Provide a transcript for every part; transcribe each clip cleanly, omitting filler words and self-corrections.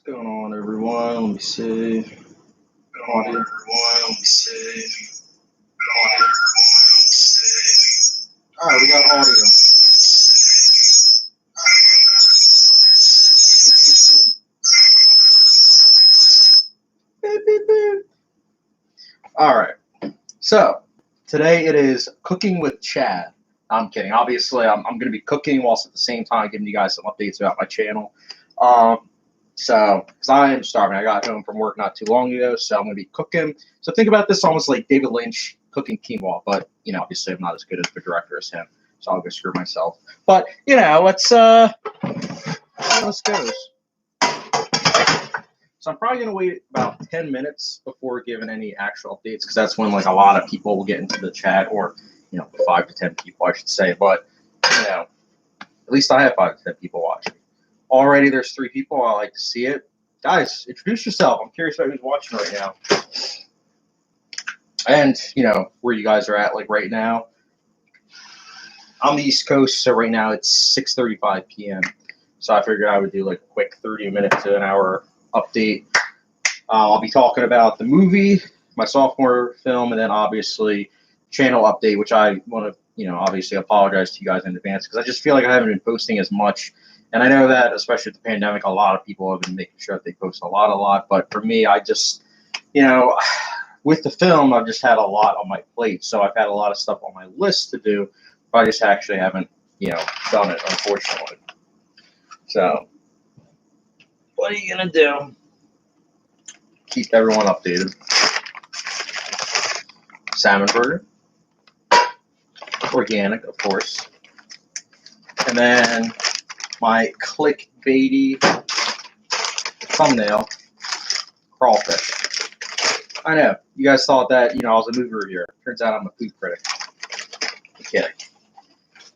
Going on, everyone? Let me see. Audio. All right, we got audio. Beep, beep, beep. All right. So today it is cooking with Chad. I'm kidding. Obviously, I'm going to be cooking whilst at the same time giving you guys some updates about my channel. Because I am starving. I got home from work not too long ago, so I'm going to be cooking. So think about this almost like David Lynch cooking quinoa, but, obviously I'm not as good as the director as him, so I'll go screw myself. But, let's go. So I'm probably going to wait about 10 minutes before giving any actual updates, because that's when, a lot of people will get into the chat, or, 5 to 10 people, I should say. But, at least I have 5 to 10 people watching. Already there's 3 people. I like to see it. Guys, introduce yourself. I'm curious about who's watching right now. And, where you guys are at, right now. I'm the East Coast, so right now it's 6:35 p.m. So I figured I would do, a quick 30-minute to an hour update. I'll be talking about the movie, my sophomore film, and then, obviously, channel update, which I want to, obviously apologize to you guys in advance, because I just feel like I haven't been posting as much. And I know that, especially with the pandemic, a lot of people have been making sure that they post a lot. But for me, I just, with the film, I've just had a lot on my plate. So I've had a lot of stuff on my list to do, but I just actually haven't, done it, unfortunately. So what are you going to do? Keep everyone updated. Salmon burger. Organic, of course. And then my clickbaity thumbnail, crawfish. I know, you guys thought that, I was a movie reviewer. Turns out I'm a food critic. I'm kidding.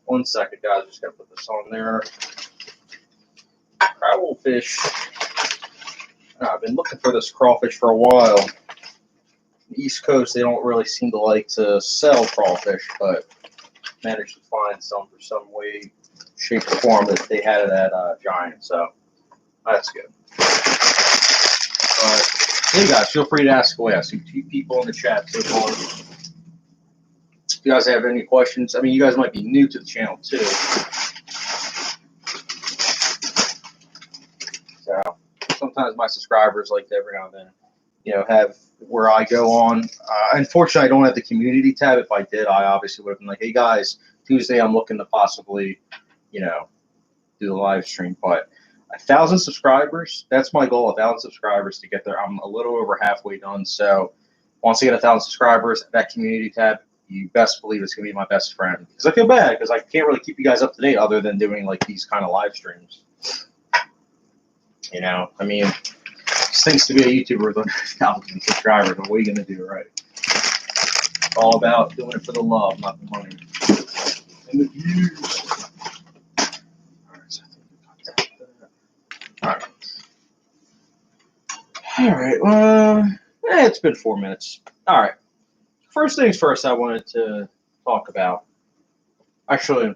1 second, guys. Just gotta put this on there. Crawfish. I've been looking for this crawfish for a while. On the East Coast, they don't really seem to like to sell crawfish, but managed to find some for some way, shape, or form that they had it at Giant, so that's good. But hey, guys, feel free to ask away. I see 2 people in the chat so far. If you guys have any questions, you guys might be new to the channel too. So sometimes my subscribers like to every now and then, have where I go on. Unfortunately, I don't have the community tab. If I did, I obviously would have been like, hey guys, Tuesday I'm looking to possibly, do the live stream. But 1,000 subscribers, that's my goal, 1,000 subscribers to get there. I'm a little over halfway done. So once I get 1,000 subscribers, that community tab, you best believe it's going to be my best friend. Because I feel bad, because I can't really keep you guys up to date other than doing these kind of live streams. It stinks to be a YouTuber with 1,000 subscribers, but what are you going to do, right? It's all about doing it for the love, not the money. And the views. All right. Well, it's been 4 minutes. All right. First things first, I wanted to talk about. Actually,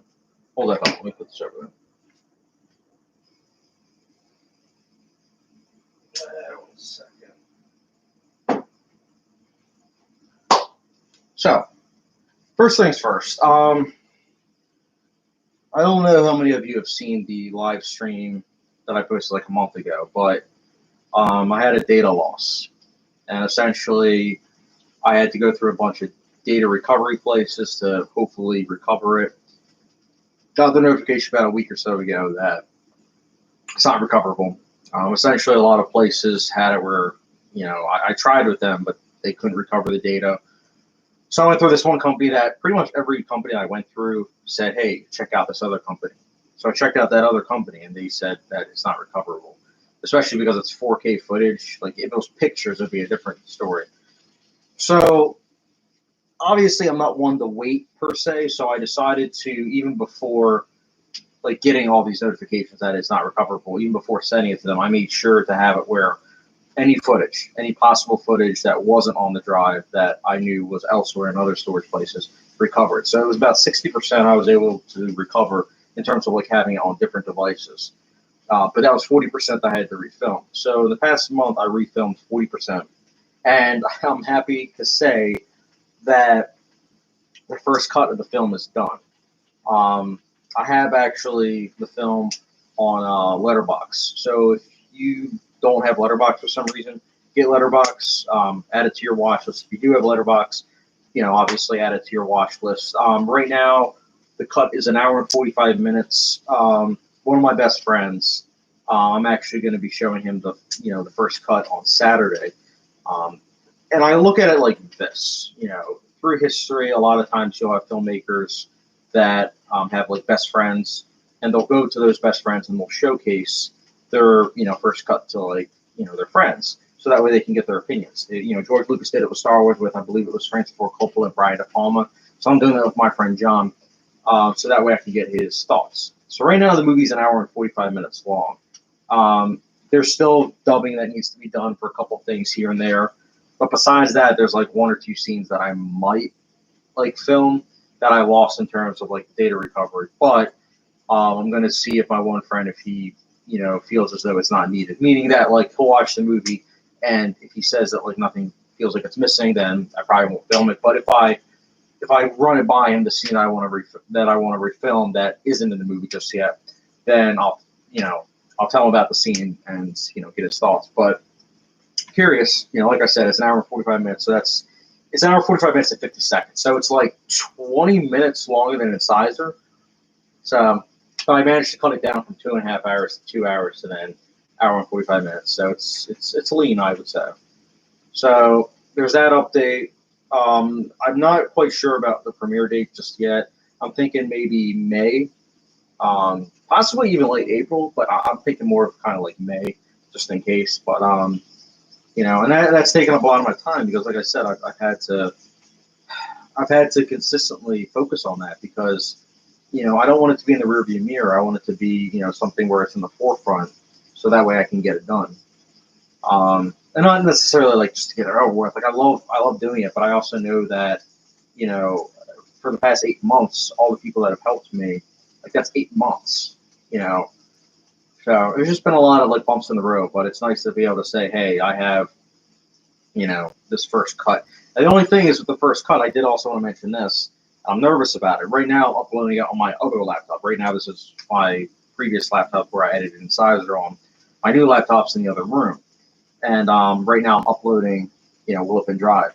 hold that up. Let me put this over there. 1 second. So, first things first. I don't know how many of you have seen the live stream that I posted a month ago, but I had a data loss, and essentially I had to go through a bunch of data recovery places to hopefully recover it. Got the notification about a week or so ago that it's not recoverable. Essentially, a lot of places had it where, I tried with them, but they couldn't recover the data. So I went through this one company that pretty much every company I went through said, hey, check out this other company. So I checked out that other company, and they said that it's not recoverable, especially because it's 4K footage. If it was pictures, it would be a different story. So obviously, I'm not one to wait per se, so I decided to, even before getting all these notifications that it's not recoverable, even before sending it to them, I made sure to have it where any footage, any possible footage that wasn't on the drive that I knew was elsewhere in other storage places, recovered. So it was about 60% I was able to recover in terms of having it on different devices. but that was 40% I had to refilm. So in the past month, I refilmed 40%. And I'm happy to say that the first cut of the film is done. I have actually the film on Letterbox. So if you don't have Letterbox for some reason, get Letterbox, add it to your watch list. If you do have Letterbox, obviously add it to your watch list. Right now, the cut is an hour and 45 minutes. One of my best friends, I'm actually going to be showing him the first cut on Saturday. And I look at it like this, through history, a lot of times you'll have filmmakers that have like best friends, and they'll go to those best friends and they'll showcase their, first cut to like, their friends. So that way they can get their opinions. George Lucas did it with Star Wars with, I believe it was Francis Ford Coppola and Brian De Palma. So I'm doing that with my friend John. So that way I can get his thoughts. So right now the movie's an hour and 45 minutes long. There's still dubbing that needs to be done for a couple things here and there. But besides that, there's like one or two scenes that I might like film that I lost in terms of like data recovery. But I'm going to see if my one friend, if he, feels as though it's not needed, meaning that like he'll watch the movie, and if he says that like nothing feels like it's missing, then I probably won't film it. But if I run it by him, the scene I want to refilm that isn't in the movie just yet, then I'll tell him about the scene and get his thoughts. But curious, like I said, it's an hour and 45 minutes, so it's an hour and 45 minutes and 50 seconds. So it's like 20 minutes longer than Incisor. So I managed to cut it down from 2.5 hours to 2 hours, and then hour and 45 minutes. So it's lean, I would say. So there's that update. I'm not quite sure about the premiere date just yet. I'm thinking maybe May, possibly even late April, but I'm thinking more of kind of like May, just in case. But and that's taken up a lot of my time because, like I said, I've had to consistently focus on that because, I don't want it to be in the rearview mirror. I want it to be, something where it's in the forefront, so that way I can get it done. And not necessarily like just to get it over with. Like I love doing it, but I also know that, for the past 8 months, all the people that have helped me, like that's 8 months, So there's just been a lot of like bumps in the road, but it's nice to be able to say, hey, I have, this first cut. And the only thing is with the first cut, I did also want to mention this. I'm nervous about it. Right now, I'm uploading it on my other laptop. Right now, this is my previous laptop where I edited Incisor on. My new laptop's in the other room. And right now, I'm uploading, Willopenn Drive.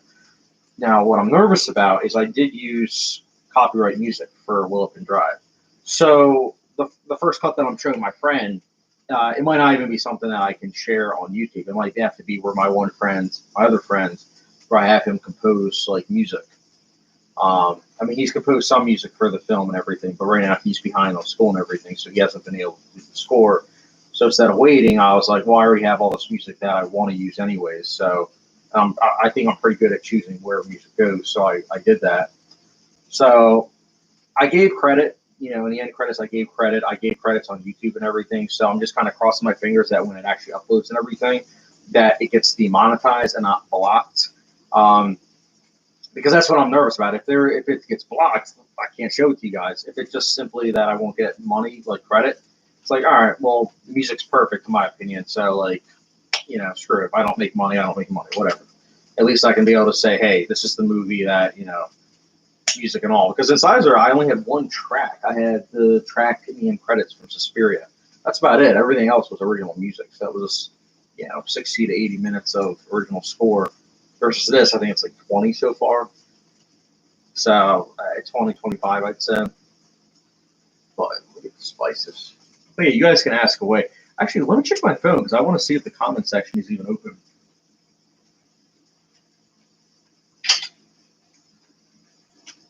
Now, what I'm nervous about is I did use copyright music for Willopenn Drive. So the first cut that I'm showing my friend, it might not even be something that I can share on YouTube. It might have to be where my other friend, where I have him compose like music. He's composed some music for the film and everything, but right now he's behind on school and everything, so he hasn't been able to do the score. So instead of waiting, I was like, well, I already have all this music that I want to use anyways. So I think I'm pretty good at choosing where music goes. So I did that. So I gave credit, in the end credits, I gave credit. I gave credits on YouTube and everything. So I'm just kind of crossing my fingers that when it actually uploads and everything, that it gets demonetized and not blocked. Because that's what I'm nervous about. If it gets blocked, I can't show it to you guys. If it's just simply that I won't get money, like credit, it's like, all right, well, the music's perfect in my opinion. So like, screw it. If I don't make money, I don't make money, whatever. At least I can be able to say, hey, this is the movie that, music and all. Because in Incisor, I only had one track. I had the track in the end credits from Suspiria. That's about it. Everything else was original music. So it was, 60 to 80 minutes of original score. Versus this, I think it's like 20 so far. So 20, 25, I'd say. But look at the spices. But yeah, you guys can ask away. Actually, let me check my phone because I want to see if the comment section is even open.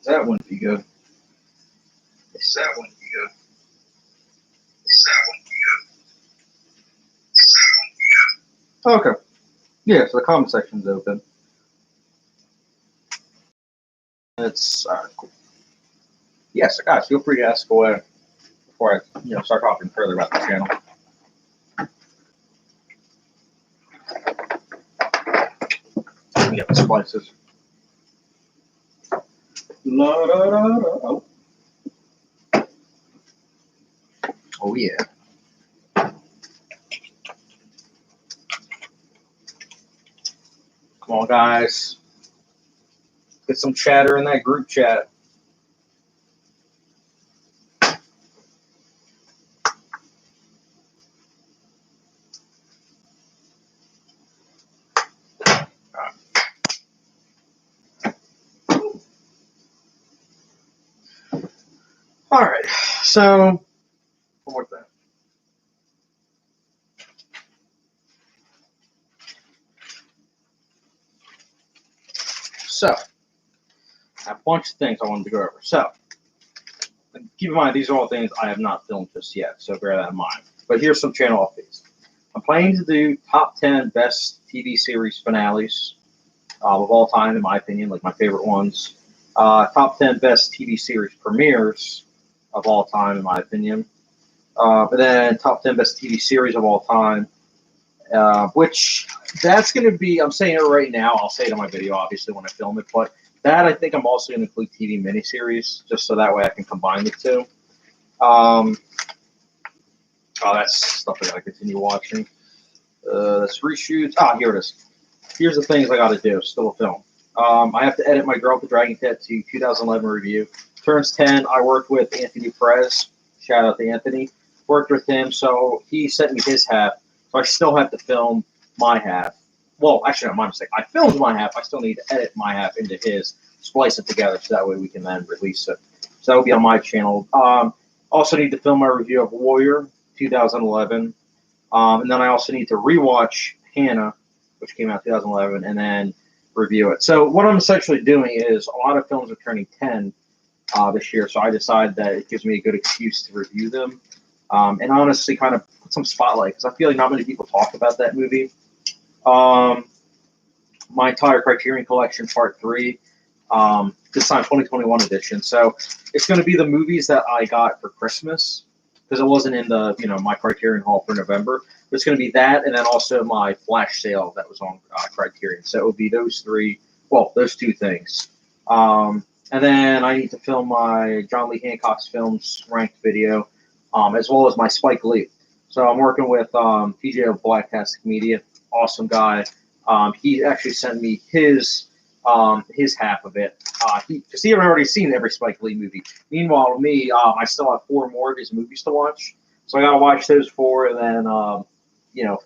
That wouldn't be good. That wouldn't be good. That wouldn't be good. Okay. Yeah, so the comment section's open. It's cool. Yes, guys, feel free to ask away before I start talking further about the channel. Let me get the splices. La, da, da, da. Oh yeah. Come on, guys. Get some chatter in that group chat. All right, so one more thing. So, I have a bunch of things I wanted to go over. So, keep in mind, these are all things I have not filmed just yet, so bear that in mind. But here's some channel updates. I'm planning to do top 10 best TV series finales of all time, in my opinion, like my favorite ones. Top 10 best TV series premieres of all time, in my opinion. But then top 10 best TV series of all time, which that's going to be, I'm saying it right now, I'll say it in my video, obviously, when I film it, but that I think I'm also going to include TV miniseries, just so that way I can combine the two. Oh, that's stuff I got to continue watching. That's reshoots. Here it is. Here's the things I got to do. Still a film. I have to edit my Girl with the Dragon Tattoo 2011 review. Turns 10. I worked with Anthony Perez. Shout out to Anthony. Worked with him, so he sent me his half. So I still have to film my half. Well, actually, not my mistake. I filmed my half. I still need to edit my half into his, splice it together, so that way we can then release it. So that will be on my channel. Also need to film my review of Warrior 2011. And then I also need to rewatch Hannah, which came out 2011, and then review it. So what I'm essentially doing is a lot of films are turning 10 this year, so I decided that it gives me a good excuse to review them. And honestly kind of put some spotlight, because I feel like not many people talk about that movie. My entire Criterion Collection Part 3, this time 2021 edition. So it's going to be the movies that I got for Christmas, because it wasn't in the, my Criterion haul for November. But it's going to be that, and then also my flash sale that was on Criterion. So it will be those two things. And then I need to film my John Lee Hancock's films ranked video, as well as my Spike Lee. So I'm working with PJ of Blacktastic Media, awesome guy. He actually sent me his half of it, because he had already seen every Spike Lee movie. Meanwhile, me, I still have 4 more of his movies to watch, so I gotta watch those 4 and then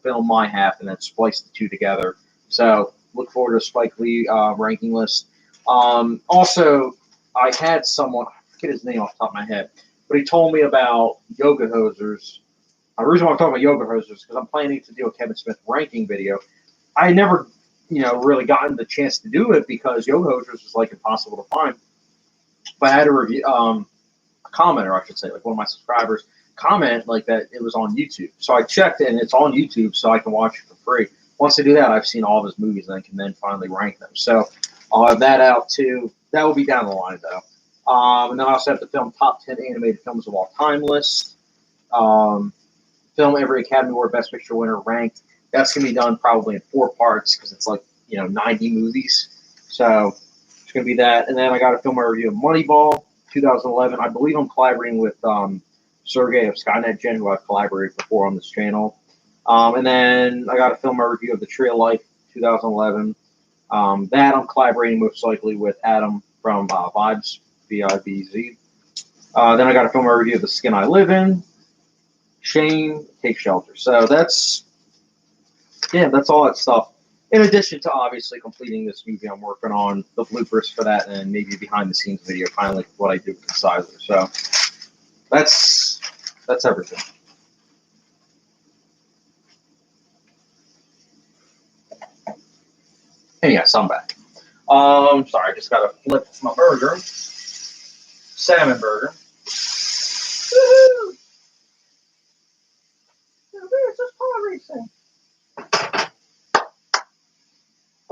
film my half and then splice the 2 together. So look forward to Spike Lee ranking list. Also, I had someone, I forget his name off the top of my head, but he told me about Yoga Hosers. The reason why I'm talking about Yoga Hosers is because I'm planning to do a Kevin Smith ranking video. I never, really gotten the chance to do it because Yoga Hosers was like impossible to find. But I had a review, a commenter, I should say, like one of my subscribers comment like that it was on YouTube. So I checked it and it's on YouTube, so I can watch it for free. Once I do that, I've seen all of his movies and I can then finally rank them. So I'll have that out too. That will be down the line though. And then I also have to film top 10 animated films of all time list. Film every Academy Award Best Picture winner ranked. That's going to be done probably in 4 parts because it's like, 90 movies. So it's going to be that. And then I got to film my review of Moneyball 2011. I believe I'm collaborating with Sergey of Skynet Gen, who I've collaborated before on this channel. And then I got to film my review of The Tree of Life 2011. That I'm collaborating most likely with Adam from Vibes, VIBZ. Then I got to film my review of The Skin I Live In, Shane, Take Shelter. So that's all that stuff. In addition to obviously completing this movie, I'm working on the bloopers for that and maybe behind the scenes video, kind of like what I do with Incisor. So that's everything. And yes, I'm back. Sorry, I just gotta flip my burger. Salmon burger. Woohoo! Where's this pod racing?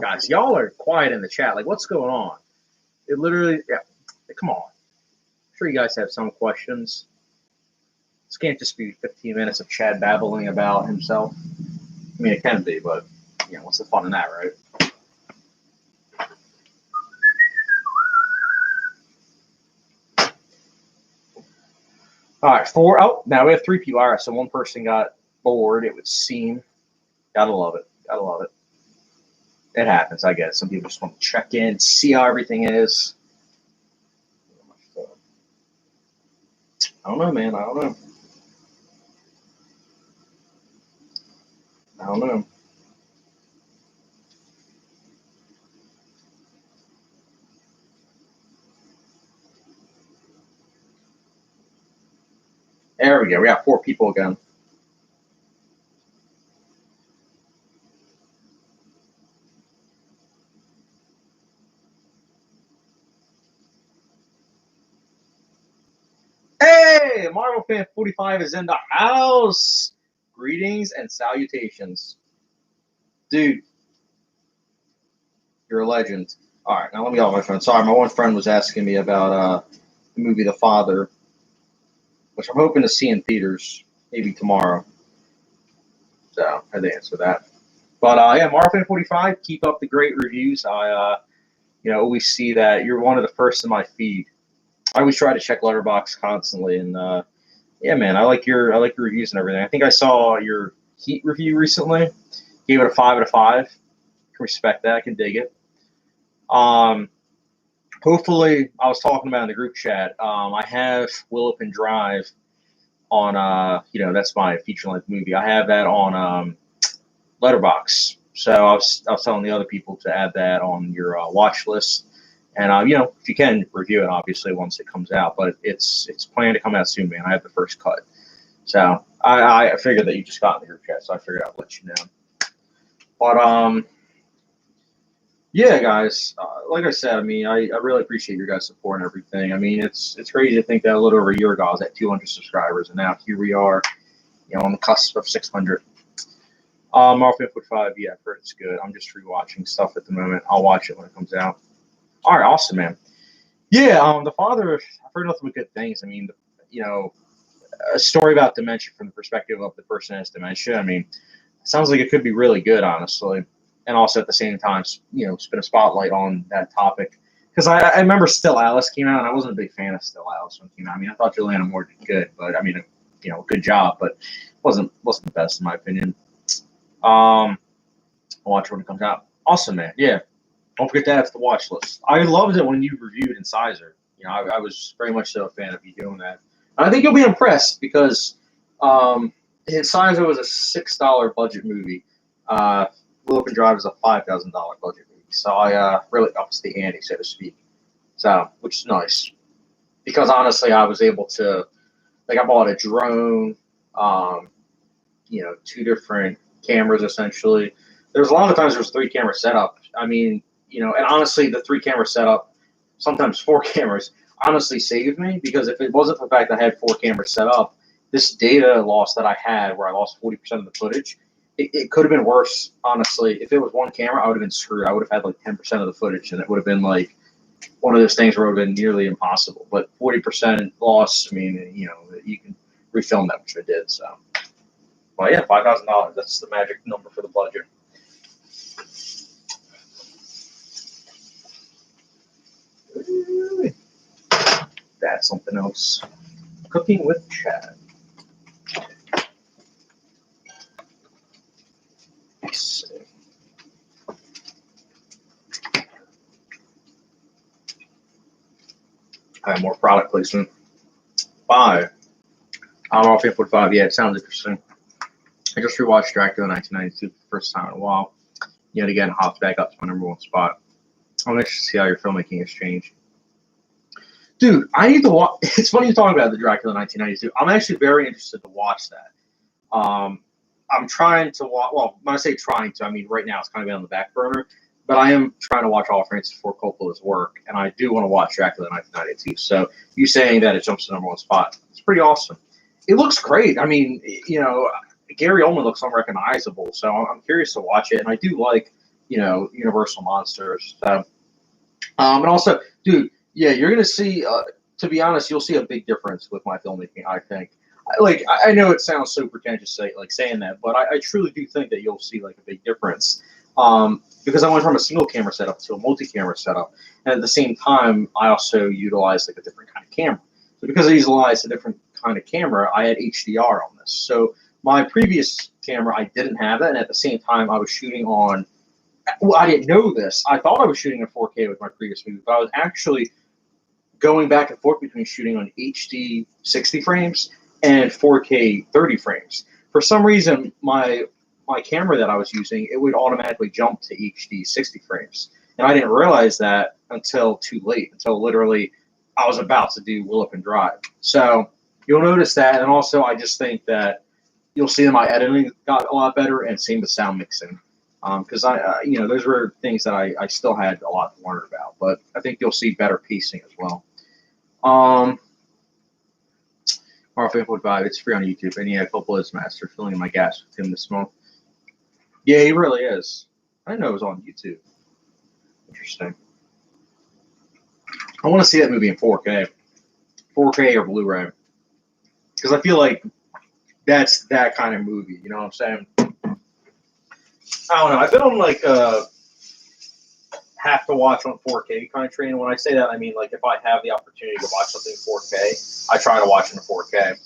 Guys, y'all are quiet in the chat. Like, what's going on? It literally, come on. I'm sure you guys have some questions. This can't just be 15 minutes of Chad babbling about himself. I mean, it can be, but, what's the fun in that, right? All right, 4. Oh, now we have 3 people. All right, so one person got bored, it would seem. Gotta love it. Gotta love it. It happens, I guess. Some people just want to check in, see how everything is. I don't know, man. I don't know. I don't know. There we go. We got 4 people again. Hey, Marvel Fan 45 is in the house. Greetings and salutations. Dude, you're a legend. All right, now let me get off my phone. Sorry, my one friend was asking me about the movie The Father, which I'm hoping to see in theaters maybe tomorrow. So I had to answer that. But yeah, Marvel Fan 45, keep up the great reviews. I always see that you're one of the first in my feed. I always try to check Letterboxd constantly, and yeah, man, I like your reviews and everything. I think I saw your Heat review recently. Gave it a 5 out of 5. Can respect that. I can dig it. Hopefully, I was talking about in the group chat. I have Willopenn Drive on. That's my feature-length movie. I have that on Letterboxd. So I was telling the other people to add that on your watch list. And if you can review it, obviously once it comes out, but it's planned to come out soon, man. I have the first cut, so I figured that you just got in the group chat, so I figured I'd let you know. But yeah, guys, like I said, I mean, I really appreciate your guys' support and everything. I mean, it's crazy to think that a little over a year ago I was at 200 subscribers, and now here we are, on the cusp of 600. Marvel 45, yeah, I've heard it's good. I'm just rewatching stuff at the moment. I'll watch it when it comes out. All right, awesome, man. Yeah, The Father, I've heard nothing but good things. I mean, a story about dementia from the perspective of the person who has dementia. I mean, it sounds like it could be really good, honestly. And also at the same time, spin a spotlight on that topic. Because I remember Still Alice came out, and I wasn't a big fan of Still Alice when it came out. I mean, I thought Juliana Moore did good, but I mean, good job, but wasn't the best in my opinion. I'll watch it when it comes out. Awesome, man. Yeah. Don't forget to add to the watch list. I loved it when you reviewed Incisor. I was very much so a fan of you doing that. And I think you'll be impressed because Incisor was a $6 budget movie. Willopenn Drive is a $5,000 budget movie. So I really ups the ante, so to speak. So, which is nice. Because honestly, I was able to, I bought a drone, 2 different cameras essentially. There's a lot of times there's 3 camera setup. I mean, and honestly, the 3 camera setup, sometimes 4 cameras, honestly saved me because if it wasn't for the fact that I had 4 cameras set up, this data loss that I had where I lost 40% of the footage, it could have been worse, honestly. If it was 1 camera, I would have been screwed. I would have had like 10% of the footage, and it would have been like one of those things where it would have been nearly impossible. But 40% loss, I mean, you can refilm that, which I did. So, well, yeah, $5,000. That's the magic number for the budget. That's something else. Cooking with Chad. Let's see. I have more product placement. 5. I'm off 45. Yeah, it sounds interesting. I just rewatched Dracula 1992 for the first time in a while. Yet again, hopped back up to my #1 spot. I'm interested to see how your filmmaking has changed. Dude, I need to watch. It's funny you talking about the Dracula 1992. I'm actually very interested to watch that. I'm trying to watch. Well, when I say trying to, I mean right now it's kind of been on the back burner. But I am trying to watch all Francis Ford Coppola's work, and I do want to watch Dracula 1992. So you saying that it jumps to #1 spot, it's pretty awesome. It looks great. I mean, Gary Oldman looks unrecognizable, so I'm curious to watch it. And I do like, Universal monsters. So, and also, dude, yeah, you're gonna see. To be honest, you'll see a big difference with my filmmaking. I think. I know it sounds so pretentious, saying that, but I truly do think that you'll see like a big difference. Because I went from a single camera setup to a multi-camera setup, and at the same time, I also utilized like a different kind of camera. So because I utilized a different kind of camera, I had HDR on this. So my previous camera, I didn't have that, and at the same time, I was shooting on well, I didn't know this. I thought I was shooting in 4K with my previous movie, but I was actually going back and forth between shooting on HD 60 frames and 4K 30 frames. For some reason, my camera that I was using, it would automatically jump to HD 60 frames. And I didn't realize that until too late, until literally I was about to do Willopenn Drive. So you'll notice that. And also, I just think that you'll see that my editing got a lot better, and same with sound mixing. Because those were things that I still had a lot to learn about. But I think you'll see better pacing as well. Marvel 45, it's free on YouTube. And yeah, Blizzmaster Master filling in my gas with him this month. Yeah, he really is. I didn't know it was on YouTube. Interesting. I want to see that movie in 4K. 4K or Blu-ray. Because I feel like that's that kind of movie. You know what I'm saying? I don't know. I've been on like have to watch on 4K kind of train. When I say that, I mean like if I have the opportunity to watch something in 4K, I try to watch it in 4K.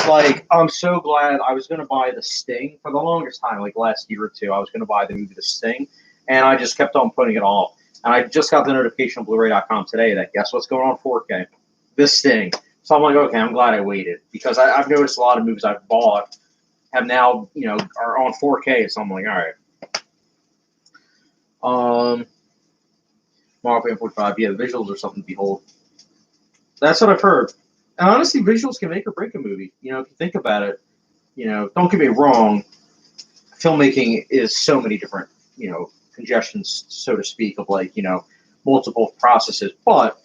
Like, I'm so glad. I was going to buy The Sting for the longest time, like last year or two. I was going to buy the movie The Sting, and I just kept on putting it off. And I just got the notification on Blu-ray.com today that guess what's going on 4K? This Sting. So I'm like, okay, I'm glad I waited, because I've noticed a lot of movies I've bought have now, are on 4K. So I'm like, all right. Marvel 45, yeah, the visuals are something to behold. That's what I've heard. And honestly, visuals can make or break a movie. If you think about it, don't get me wrong, filmmaking is so many different, congestions, so to speak, of like, multiple processes. But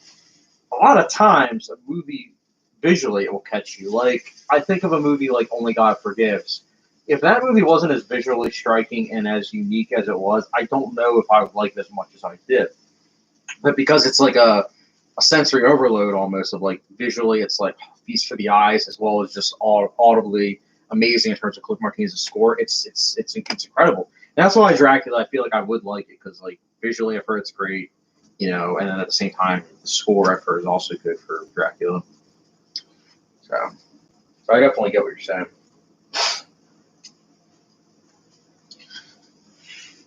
a lot of times, a movie visually it will catch you. Like, I think of a movie like Only God Forgives. If that movie wasn't as visually striking and as unique as it was, I don't know if I would like it as much as I did. But because it's like a sensory overload almost of like visually, it's like feast for the eyes as well as just all audibly amazing in terms of Cliff Martinez's score. It's incredible. And that's why Dracula, I feel like I would like it because like visually I've heard it's great, and then at the same time the score I've heard is also good for Dracula. So I definitely get what you're saying.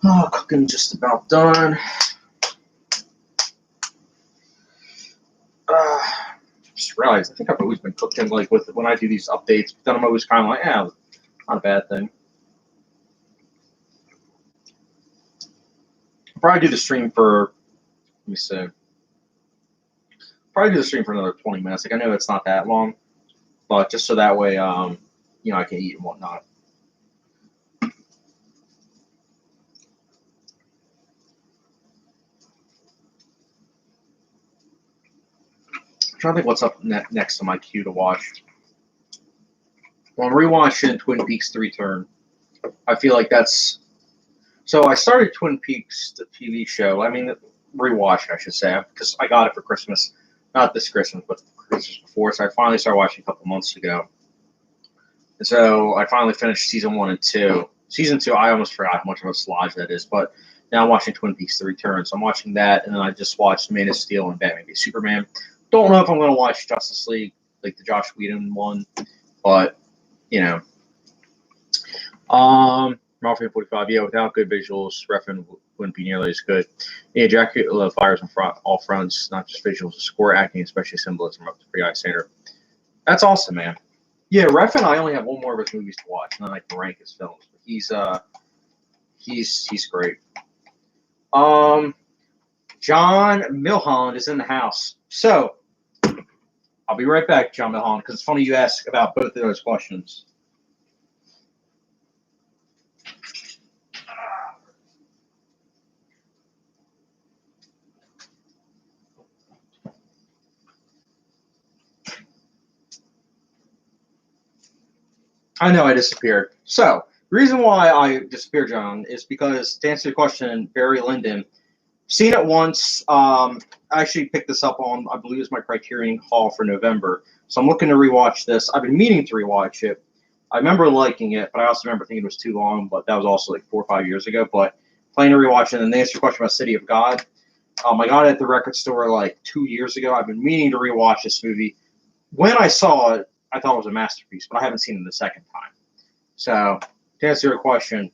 Oh, cooking just about done. Just realized I think I've always been cooking like when I do these updates, but then I'm always kind of like, not a bad thing. I'll probably do the stream for, let me see. Probably do the stream for another 20 minutes. Like I know it's not that long, but just so that way, I can eat and whatnot. I'm trying to think what's up next on my queue to watch. Well, I'm rewatching Twin Peaks: The Return. I feel like that's. So I started Twin Peaks, the TV show. I mean, rewatch, I should say, because I got it for Christmas. Not this Christmas, but Christmas before. So I finally started watching a couple months ago. And so I finally finished season 1 and 2. Season 2, I almost forgot how much of a slodge that is. But now I'm watching Twin Peaks: The Return. So I'm watching that, and then I just watched Man of Steel and Batman v Superman. Don't know if I'm going to watch Justice League, like the Joss Whedon one, but, Marvel 45, yeah, without good visuals, Refn wouldn't be nearly as good. Yeah, Dracula fires on all fronts, not just visuals, the score, acting, especially symbolism up to pretty high standard. That's awesome, man. Yeah, Refn, I only have one more of his movies to watch, and then I can rank his films. But he's great. John Milholland is in the house. So, I'll be right back, John Milholland, because it's funny you ask about both of those questions. I know I disappeared. So, the reason why I disappeared, John, is because, to answer your question, Barry Lyndon, seen it once. I actually picked this up on, I believe it's my Criterion Hall for November. So I'm looking to rewatch this. I've been meaning to rewatch it. I remember liking it, but I also remember thinking it was too long, but that was also like 4 or 5 years ago. But planning to rewatch it, and to answer your question about City of God, I got it at the record store like 2 years ago. I've been meaning to rewatch this movie. When I saw it, I thought it was a masterpiece, but I haven't seen it the second time. So, to answer your question,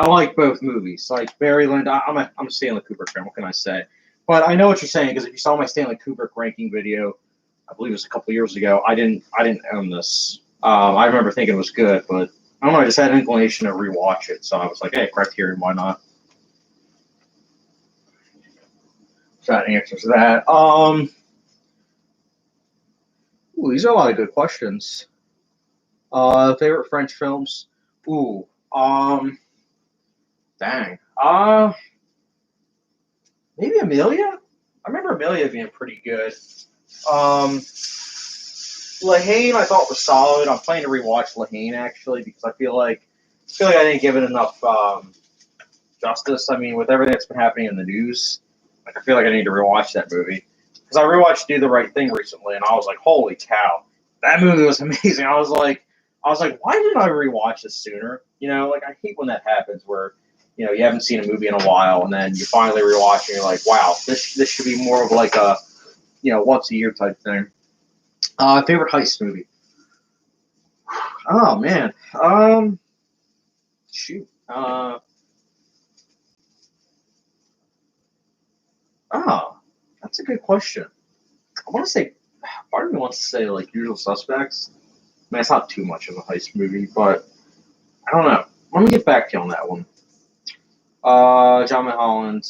I like both movies. Like Barry Lyndon, I'm a Stanley Kubrick fan. What can I say? But I know what you're saying because if you saw my Stanley Kubrick ranking video, I believe it was a couple years ago. I didn't own this. I remember thinking it was good, but I don't know. I just had an inclination to rewatch it, so I was like, "Hey, Criterion, why not?" So that answers that. Ooh, these are a lot of good questions. Favorite French films? Ooh, dang. Maybe Amelia. I remember Amelia being pretty good. Um, Lahane, I thought was solid. I'm planning to rewatch Lahane actually because I feel like I didn't give it enough justice. I mean, with everything that's been happening in the news, like I feel like I need to rewatch that movie because I rewatched Do the Right Thing recently, and I was like, holy cow, that movie was amazing. I was like, why didn't I rewatch this sooner? You know, like I hate when that happens where you haven't seen a movie in a while, and then you finally rewatch, and you're like, wow, this should be more of like a once a year type thing. Favorite heist movie? Oh man, shoot. Oh, that's a good question. I want to say, part of me wants to say like Usual Suspects. I mean, it's not too much of a heist movie, but I don't know. Let me get back to you on that one. John Mulholland.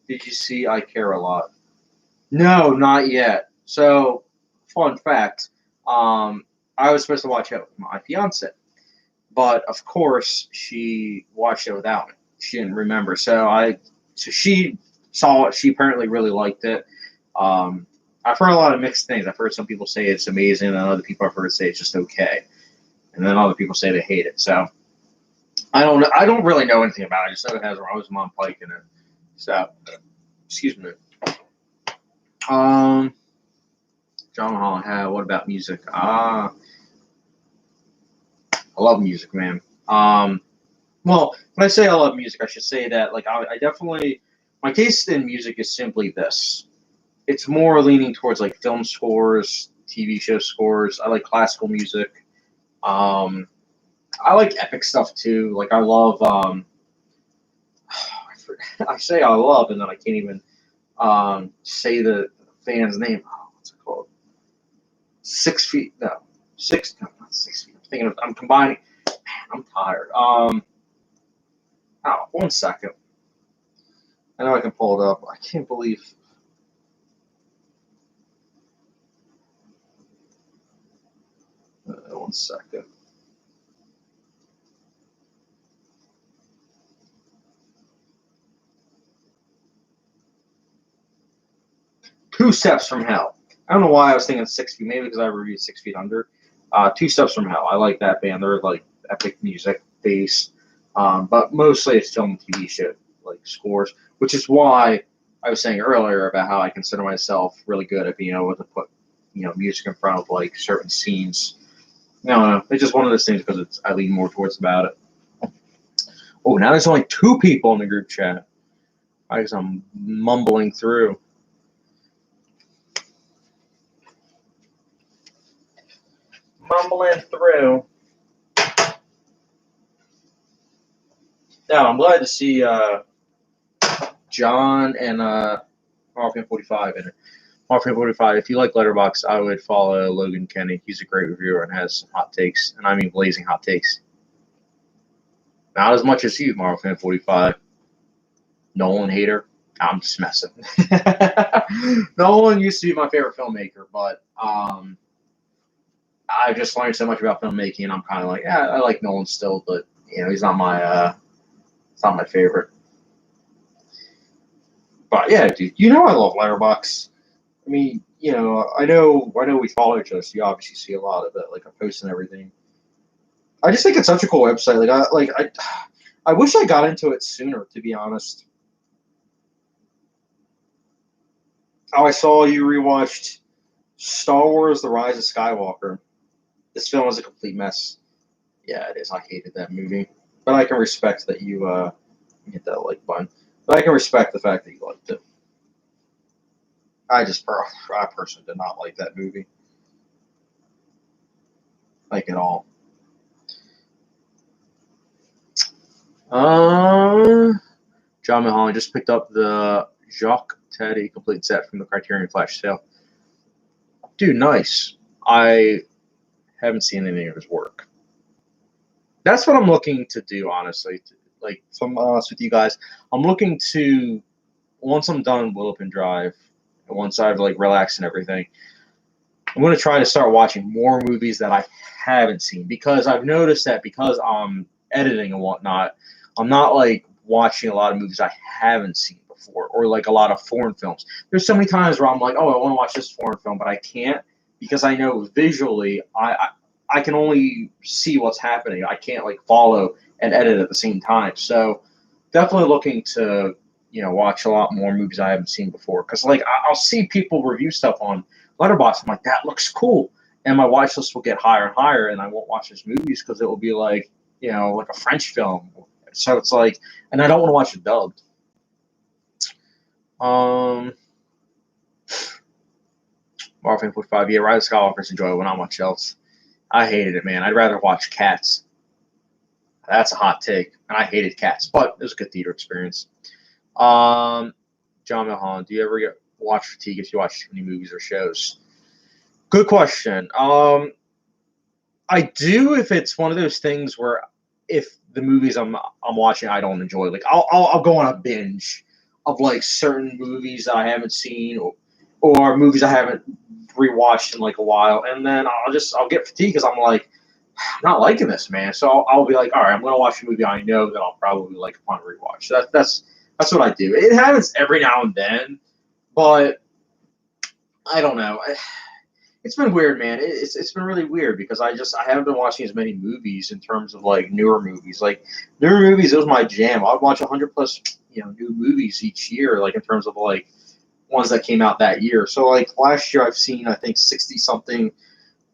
Did you see I Care a Lot? No, not yet. So, fun fact. I was supposed to watch it with my fiance, but of course she watched it without me. She didn't remember, so she saw it. She apparently really liked it. Um, I've heard a lot of mixed things. I've heard some people say it's amazing, and other people I've heard say it's just okay, and then other people say they hate it. So I don't know. I don't really know anything about it. I just know it has Rosamund Pike in it. So excuse me. Um, John Holland. What about music? I love music, man. Well, when I say I love music, I should say that like I definitely my taste in music is simply this. It's more leaning towards like film scores, TV show scores. I like classical music. Um, I like epic stuff too. Like I love. I say I love, and then I can't even say the band's name. Oh, what's it called? 6 feet. No, six. No, not 6 feet. I'm thinking of. I'm combining. Man, I'm tired. Oh, 1 second. I know I can pull it up. I can't believe. 1 second. Two Steps from Hell. I don't know why I was thinking 6 feet. Maybe because I reviewed 6 feet under. Two Steps from Hell. I like that band. They're like epic music based, but mostly it's film and TV show like scores, which is why I was saying earlier about how I consider myself really good at being able to put music in front of like certain scenes. No, it's just one of those things because I lean more towards about it. Oh, now there's only two people in the group chat. I guess I'm mumbling through. Mumbling through. Now I'm glad to see John and Marfan 45 in it. Marfan 45. If you like Letterboxd, I would follow Logan Kenny. He's a great reviewer and has some hot takes, and I mean blazing hot takes. Not as much as you, Marfan 45. Nolan hater. I'm just messing. Nolan used to be my favorite filmmaker, but I've just learned so much about filmmaking, and I'm kind of like, yeah, I like Nolan still, but he's not my favorite. But yeah, dude, I love Letterboxd. I mean, I know we follow each other, so you obviously see a lot of it, like I post and everything. I just think it's such a cool website. I wish I got into it sooner, to be honest. Oh, I saw you rewatched Star Wars: The Rise of Skywalker. This film is a complete mess. Yeah, it is. I hated that movie, but I can respect that you hit that like button. But I can respect the fact that you liked it. I personally did not like that movie, like at all. John Mulholland just picked up the Jacques Teddy complete set from the Criterion Flash sale. Dude, nice. I haven't seen any of his work. That's what I'm looking to do, honestly. Like, if I'm honest with you guys, I'm looking to, once I'm done Willopenn Drive, and once I've like relaxed and everything, I'm going to try to start watching more movies that I haven't seen, because I've noticed that because I'm editing and whatnot, I'm not like watching a lot of movies I haven't seen before, or like a lot of foreign films. There's so many times where I'm like, oh, I want to watch this foreign film, but I can't, because I know visually I can only see what's happening. I can't like follow and edit at the same time. So definitely looking to watch a lot more movies I haven't seen before, because like I'll see people review stuff on Letterboxd. I'm like, that looks cool, and my watch list will get higher and higher, and I won't watch those movies because it will be like like a French film. So it's like, and I don't want to watch it dubbed. Marvel 45, yeah, Rise of Skywalker's enjoyable, not much else. I hated it, man. I'd rather watch Cats. That's a hot take, and I hated Cats, but it was a good theater experience. John Mulholland, do you ever get watch fatigue if you watch too many movies or shows? Good question. I do if it's one of those things where if the movies I'm watching I don't enjoy, like I'll go on a binge of like certain movies that I haven't seen, or movies I haven't rewatched in like a while, and then I'll get fatigued because I'm like, I'm not liking this, man. So I'll be like, all right, I'm gonna watch a movie I know that I'll probably like upon rewatch. So that's what I do. It happens every now and then, but I don't know. It's been weird, man. It's been really weird because I haven't been watching as many movies in terms of like newer movies. Like newer movies, it was my jam. I'd watch 100 plus new movies each year, like in terms of like ones that came out that year. So like last year, I've seen I think 60 something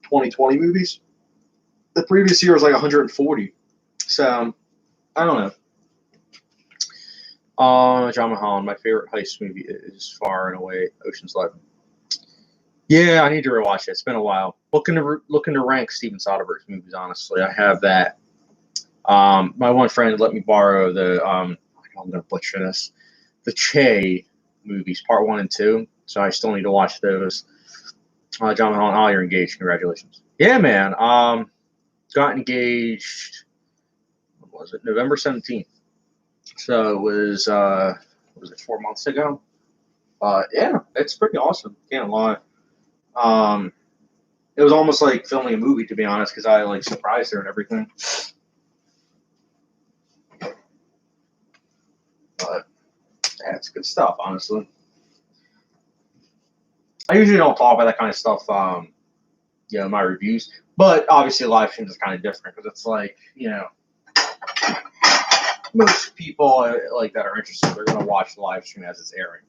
2020 movies. The previous year was like 140. So I don't know. John Mulholland, my favorite heist movie is far and away Ocean's 11. Yeah, I need to rewatch it. It's been a while. Looking to rank Steven Soderbergh's movies. Honestly, I have that. My one friend let me borrow the I'm gonna butcher this, the Che movies, part 1 and 2. So I still need to watch those. John Mulholland, you're engaged. Congratulations. Yeah, man. Got engaged. When was it? November 17th. So it was it 4 months ago? Yeah, it's pretty awesome. Can't lie. It was almost like filming a movie, to be honest, because I like surprised her and everything. But yeah, it's good stuff, honestly. I usually don't talk about that kind of stuff, in my reviews. But obviously, live streams is kind of different because it's like, most people like that are interested, they're gonna watch the live stream as it's airing,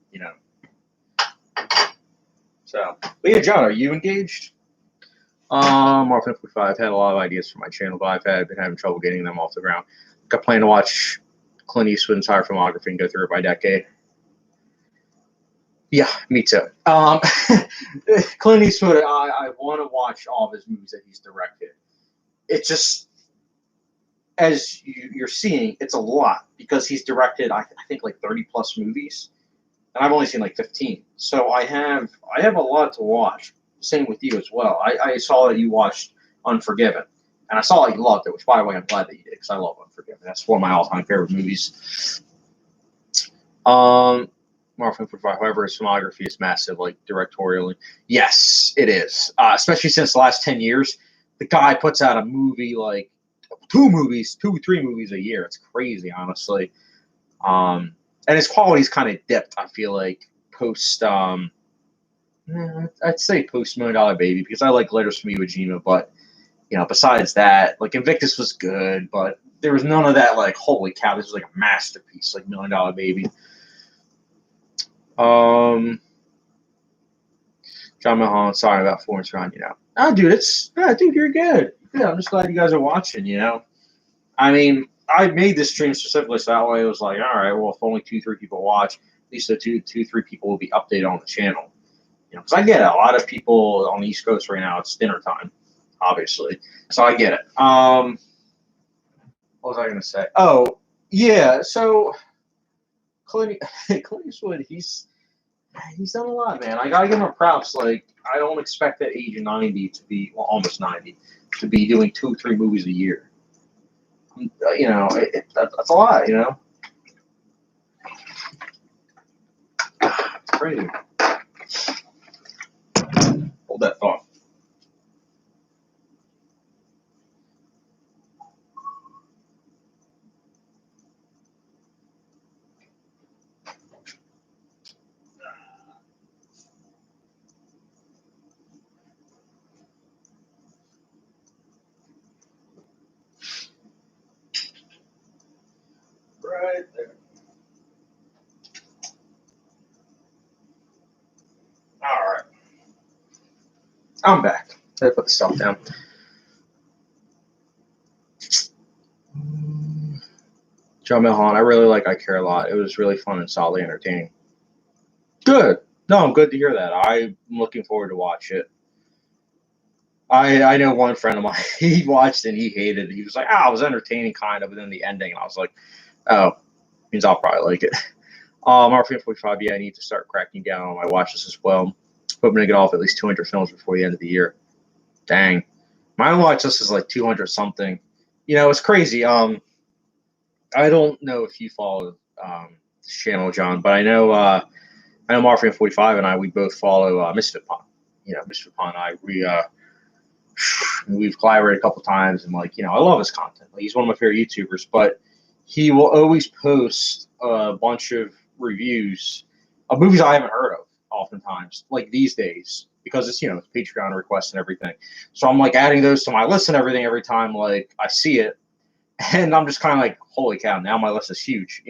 So, but yeah, John, are you engaged? Mark 55 had a lot of ideas for my channel, but I've been having trouble getting them off the ground. I plan to watch Clint Eastwood's entire filmography and go through it by decade. Yeah, me too. Clint Eastwood, I want to watch all of his movies that he's directed. It's just, as you're seeing, it's a lot because he's directed, I think, like 30 plus movies, and I've only seen like 15. So I have a lot to watch. Same with you as well. I saw that you watched Unforgiven, and I saw that you loved it, which, by the way, I'm glad that you did because I love Unforgiven. That's one of my all-time favorite movies. Marvel 45, however, his filmography is massive, like directorially. Yes, it is. Especially since the last 10 years, the guy puts out a movie like 3 movies a year. It's crazy, honestly. And his quality's kind of dipped, I feel like, post I'd say post $1 Million Baby, because I like Letters from Iwo Jima, but besides that, like Invictus was good, but there was none of that like, holy cow, this was like a masterpiece, like $1 Million Baby. John Mulholland, sorry about Florence Run, dude, dude, you're good. Yeah, I'm just glad you guys are watching, I mean, I made this stream specifically so that way it was like, all right, well, if only 2-3 people watch, at least the 2-3 people will be updated on the channel. Because I get it. A lot of people on the East Coast right now, it's dinner time, obviously. So I get it. What was I going to say? Oh, Yeah, so Clint, Clint Eastwood, he's done a lot, man. I gotta give him props. Like, I don't expect at age 90 to be, well, almost 90, to be doing 2 or 3 movies a year. That's a lot, It's crazy. Hold that thought. Right there. All right. I'm back. I put the stuff down. John Milhouse, I really like I Care a Lot. It was really fun and solidly entertaining. Good. No, I'm good to hear that. I'm looking forward to watch it. I know one friend of mine, he watched and he hated it. He was like, it was entertaining kind of, but then the ending, and I was like, oh, means I'll probably like it. RPM 45, yeah, I need to start cracking down on my watch list as well. Hoping to get off at least 200 films before the end of the year. Dang. My watch list is like 200 something. It's crazy. I don't know if you follow this channel, John, but I know Marfrey 45 and we both follow Misfit Pond. Misfit Pond and we've collaborated a couple times, and I love his content. Like, he's one of my favorite YouTubers, but he will always post a bunch of reviews of movies I haven't heard of, oftentimes, like these days, because it's it's Patreon requests and everything. So I'm like adding those to my list and everything every time like I see it, and I'm just kind of like, holy cow! Now my list is huge,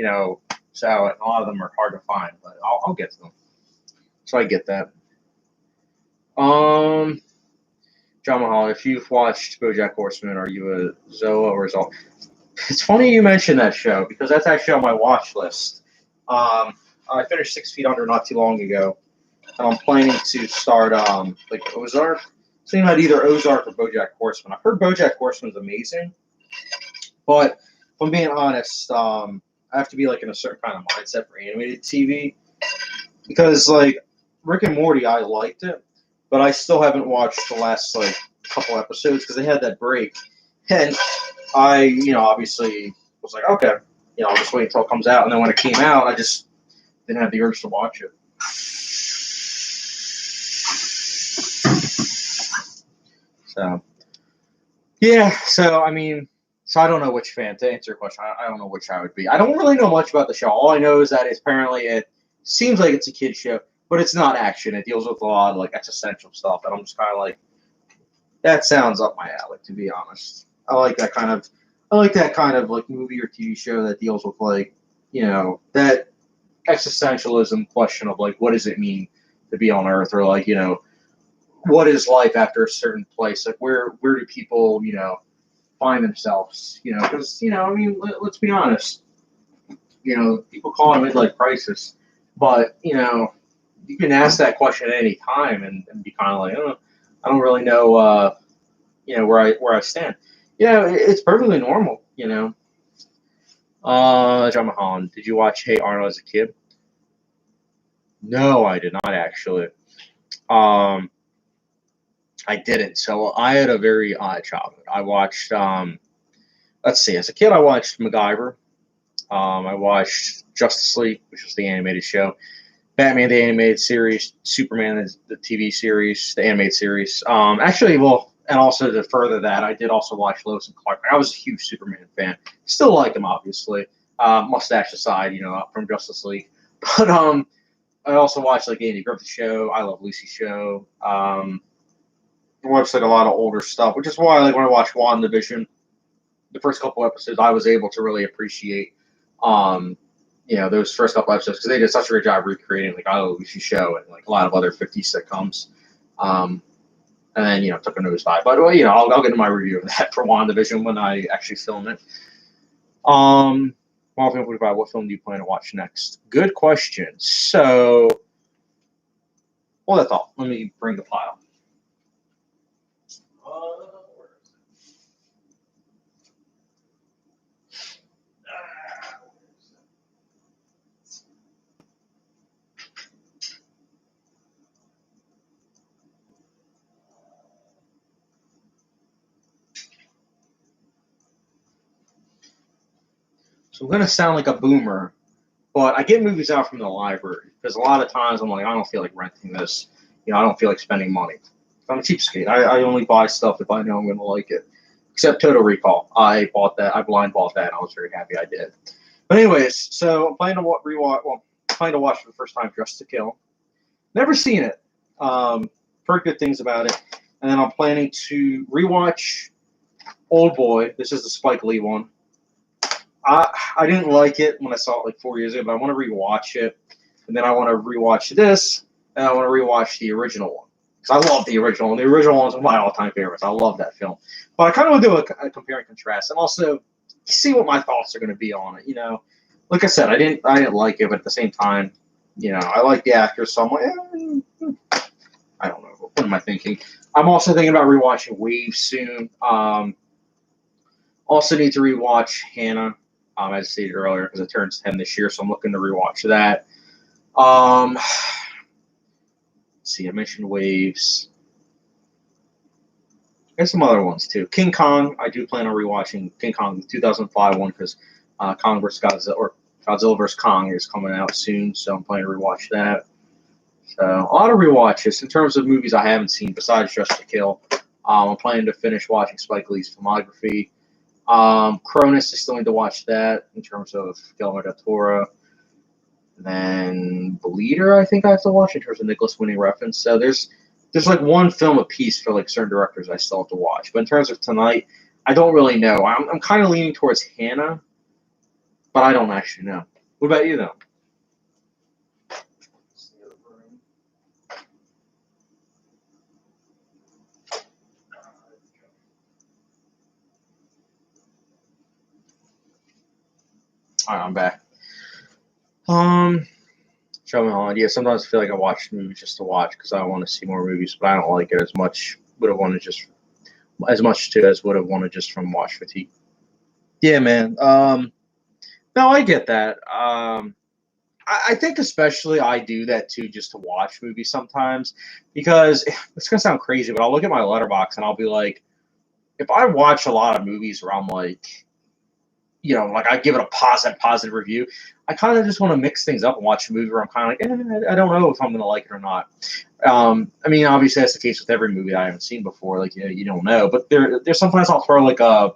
So a lot of them are hard to find, but I'll get to them. So I get that. John Mahal, if you've watched BoJack Horseman, are you a Zoa or a Zola? It's funny you mentioned that show because that's actually on my watch list. I finished 6 Feet Under not too long ago, and I'm planning to start like Ozark. Thinking about either Ozark or BoJack Horseman. I've heard BoJack Horseman's amazing, but if I'm being honest, I have to be like in a certain kind of mindset for animated TV because like Rick and Morty, I liked it, but I still haven't watched the last like couple episodes because they had that break, and I obviously was like, okay, I'll just wait until it comes out, and then when it came out, I just didn't have the urge to watch it. So yeah, so I don't know which fan to answer your question. I don't know which I would be. I don't really know much about the show. All I know is that apparently it seems like it's a kid show, but it's not action. It deals with a lot of like existential stuff, and I'm just kind of like, that sounds up my alley, to be honest. I like that kind of like movie or TV show that deals with like, that existentialism question of like, what does it mean to be on Earth, or like, what is life after a certain place? Like, where do people, find themselves? Because let's be honest. People call it midlife crisis, but you can ask that question at any time and be kind of like, oh, I don't really know, where I stand. It's perfectly normal. John Mahan, did you watch Hey Arnold as a kid? No, I did not actually. Um, I didn't. So I had a very odd childhood. I watched, let's see, as a kid, I watched MacGyver. I watched Justice League, which was the animated show, Batman the animated series, Superman the TV series, the animated series. And also to further that, I did also watch Lois and Clark. I was a huge Superman fan. Still like him, obviously. Mustache aside, from Justice League. But I also watched like Andy Griffith Show. I Love Lucy Show. I watched like a lot of older stuff, which is why like when I watched WandaVision, the first couple episodes, I was able to really appreciate, those first couple episodes because they did such a great job recreating like I Love Lucy Show and like a lot of other 50s sitcoms. And then took a nosedive. But I'll get into my review of that for WandaVision when I actually film it. Marvel 45, what film do you plan to watch next? Good question. So, well, that's all. Let me bring the pile. So I'm going to sound like a boomer, but I get movies out from the library because a lot of times I'm like, I don't feel like renting this. I don't feel like spending money. I'm a cheapskate. I only buy stuff if I know I'm going to like it. Except Total Recall. I bought that. I blind bought that, and I was very happy I did. But anyways, so I'm planning to rewatch. Well, planning to watch for the first time Dressed to Kill. Never seen it. Heard good things about it. And then I'm planning to rewatch Old Boy. This is the Spike Lee one. I didn't like it when I saw it like 4 years ago, but I want to rewatch it. And then I want to rewatch this, and I want to rewatch the original one. Because I love the original. And the original one's one of my all-time favorites. I love that film. But I kind of want to do a compare and contrast, and also see what my thoughts are going to be on it. Like I said, I didn't like it, but at the same time, I like the actors, so I'm like, I don't know. What am I thinking? I'm also thinking about rewatching Waves soon. Also need to rewatch Hannah, as stated earlier, because it turns 10 this year, so I'm looking to rewatch that. Let's see, I mentioned Waves. There's some other ones too. King Kong, I do plan on rewatching King Kong, the 2005 one, because Kong vs. Godzilla, or Godzilla vs. Kong is coming out soon, so I'm planning to rewatch that. So a lot of rewatches in terms of movies I haven't seen besides Dressed to Kill. I'm planning to finish watching Spike Lee's filmography. Cronus, I still need to watch that in terms of Guillermo del Toro. And then Bleeder, I think I have to watch in terms of Nicholas Winning Refn. So there's like one film a piece for like certain directors I still have to watch. But in terms of tonight, I don't really know. I'm kind of leaning towards Hannah, but I don't actually know. What about you, though? All right, I'm back. Show me on. Yeah, sometimes I feel like I watch movies just to watch because I want to see more movies, but I don't like it as much. Would have wanted just as much too as would have wanted just from watch fatigue. Yeah, man. No, I get that. I think especially I do that too, just to watch movies sometimes, because it's gonna sound crazy, but I'll look at my letterbox and I'll be like, if I watch a lot of movies where I'm like, like I give it a positive review, I kind of just want to mix things up and watch a movie where I'm kind of like, I don't know if I'm gonna like it or not. I mean, obviously that's the case with every movie I haven't seen before. Like, you don't know, but there's sometimes I'll throw like a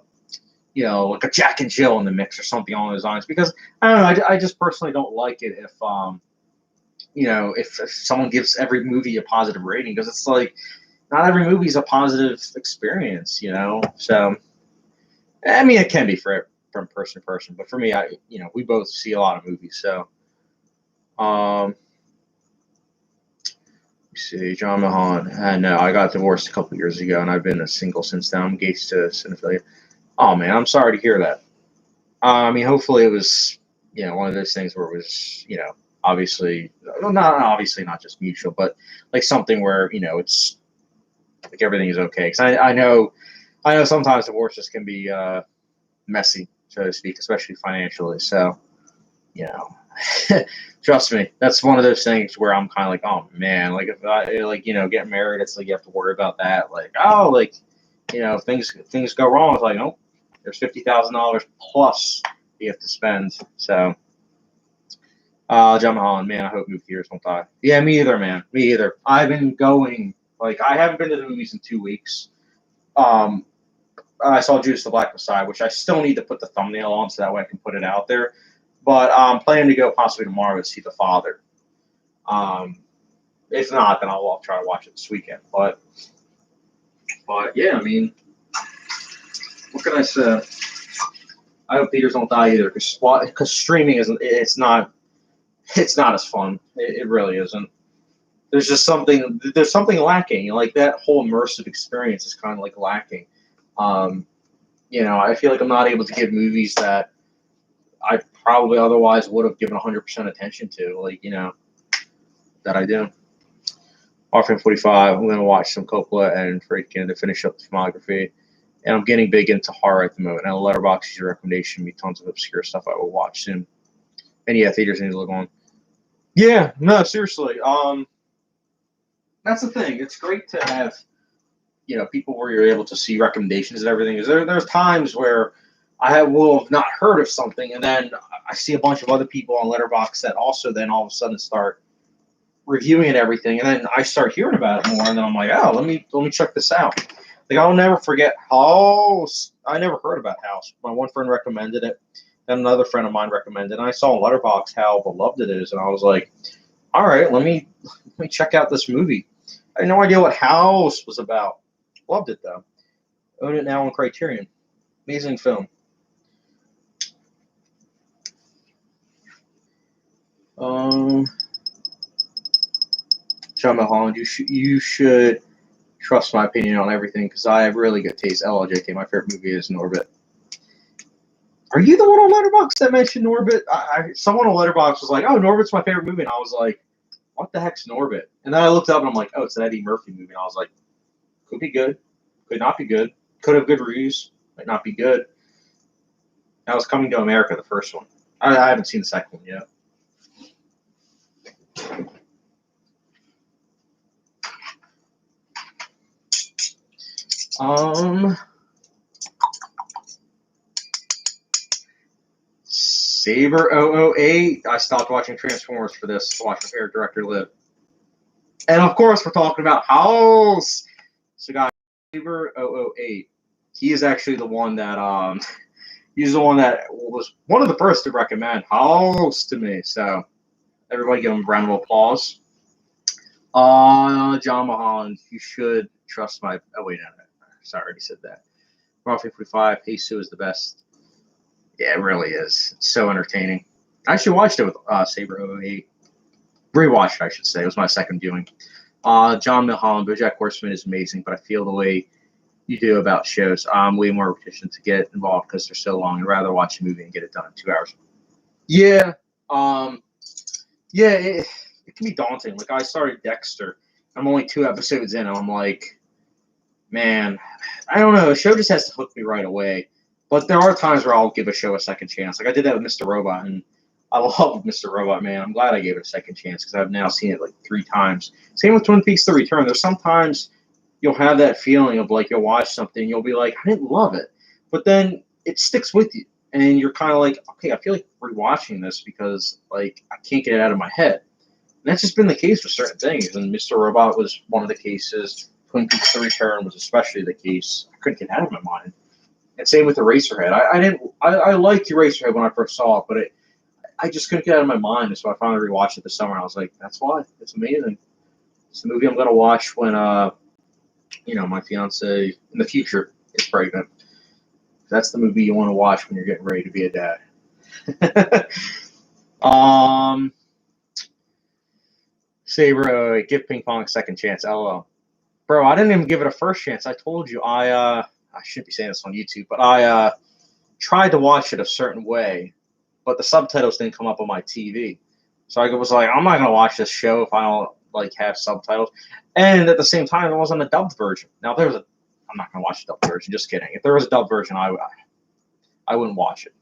like a Jack and Jill in the mix or something along those lines, because I don't know, I just personally don't like it if someone gives every movie a positive rating, because it's like not every movie is a positive experience, So, I mean, it can be from person to person, but for me, we both see a lot of movies, so. See, John Mahan. No, I got divorced a couple years ago, and I've been a single since then. I'm engaged to Cinephilia. Oh man, I'm sorry to hear that. I mean, hopefully it was, one of those things where it was, obviously, not just mutual, but like something where, it's like everything is okay. Because I know sometimes divorces can be messy, so to speak, especially financially. So, trust me, that's one of those things where I'm kind of like, oh man, like if I getting married, it's like you have to worry about that. Like, oh, like, if things go wrong, it's like, oh, there's $50,000 plus you have to spend. So, John Holland, man, I hope movie theaters don't die. Yeah, me either, man. Me either. I've been going, like, I haven't been to the movies in 2 weeks. I saw Judas the Black Messiah, which I still need to put the thumbnail on so that way I can put it out there. But I'm planning to go possibly tomorrow to see The Father. If not, then I'll try to watch it this weekend. But yeah, I mean, what can I say? I hope theaters don't die either, because streaming isn't. It's not as fun. It really isn't. There's something lacking. Like that whole immersive experience is kind of like lacking. I feel like I'm not able to give movies that I probably otherwise would have given 100% attention to, that I do. Offering 45, I'm going to watch some Coppola and Friedkin to finish up the filmography. And I'm getting big into horror at the moment. And Letterboxd is your recommendation. Me tons of obscure stuff I will watch soon. And yeah, theaters need to look on. Yeah, no, seriously. That's the thing. It's great to have, people where you're able to see recommendations and everything. There's times where will have not heard of something, and then I see a bunch of other people on Letterboxd that also then all of a sudden start reviewing it, everything, and then I start hearing about it more, and then I'm like, oh, let me check this out. Like, I'll never forget House. I never heard about House. My one friend recommended it, and another friend of mine recommended it, and I saw on Letterboxd how beloved it is, and I was like, all right, let me check out this movie. I had no idea what House was about. Loved it, though. Own it now on Criterion. Amazing film. John Mulholland, you should trust my opinion on everything because I have really good taste. LLJK, my favorite movie is Norbit. Are you the one on Letterboxd that mentioned Norbit? Someone on Letterboxd was like, oh, Norbit's my favorite movie. And I was like, what the heck's Norbit? And then I looked up and I'm like, oh, it's an Eddie Murphy movie. And I was like, could be good. Could not be good. Could have good reviews. Might not be good. That was Coming to America, the first one. I haven't seen the second one yet. Saber 008. I stopped watching Transformers for this to watch my favorite director live. And of course, we're talking about House. So, guys, Saber 008. He is actually the one that he's the one that was one of the first to recommend House to me. So, everybody give him a round of applause. John Mulholland, you should trust my. Oh wait, no. Sorry, I already said that. Raw 55, Hey Sue is the best. Yeah, it really is. It's so entertaining. I actually watched it with Saber 008. Rewatched it, I should say. It was my second viewing. John Mulholland, BoJack Horseman is amazing, but I feel the way you do about shows. I'm way more reticent to get involved because they're so long. I'd rather watch a movie and get it done in 2 hours. Yeah. It can be daunting. Like, I started Dexter. I'm only 2 episodes in, and I'm like, man, I don't know. A show just has to hook me right away. But there are times where I'll give a show a second chance. Like, I did that with Mr. Robot, and I love Mr. Robot, man. I'm glad I gave it a second chance because I've now seen it like 3 times. Same with Twin Peaks The Return. There's sometimes you'll have that feeling of like you'll watch something, you'll be like, I didn't love it. But then it sticks with you. And you're kind of like, okay, I feel like rewatching this because like I can't get it out of my head. And that's just been the case with certain things. And Mr. Robot was one of the cases. Twin Peaks The Return was especially the case. I couldn't get it out of my mind. And same with Eraserhead. I liked Eraserhead when I first saw it, but I just couldn't get it out of my mind. And so I finally rewatched it this summer. And I was like, that's why. It's amazing. It's a movie I'm going to watch when, my fiance in the future is pregnant. That's the movie you want to watch when you're getting ready to be a dad. Saber, give Ping Pong a second chance. LOL. Bro, I didn't even give it a first chance. I told you. I shouldn't be saying this on YouTube, but I tried to watch it a certain way, but the subtitles didn't come up on my TV. So I was like, I'm not going to watch this show if I don't have subtitles. And at the ssame time, there wasn't a dubbed version. Now, I'm not going to watch the dubbed version. Just kidding. If there was a dubbed version, I wouldn't watch it.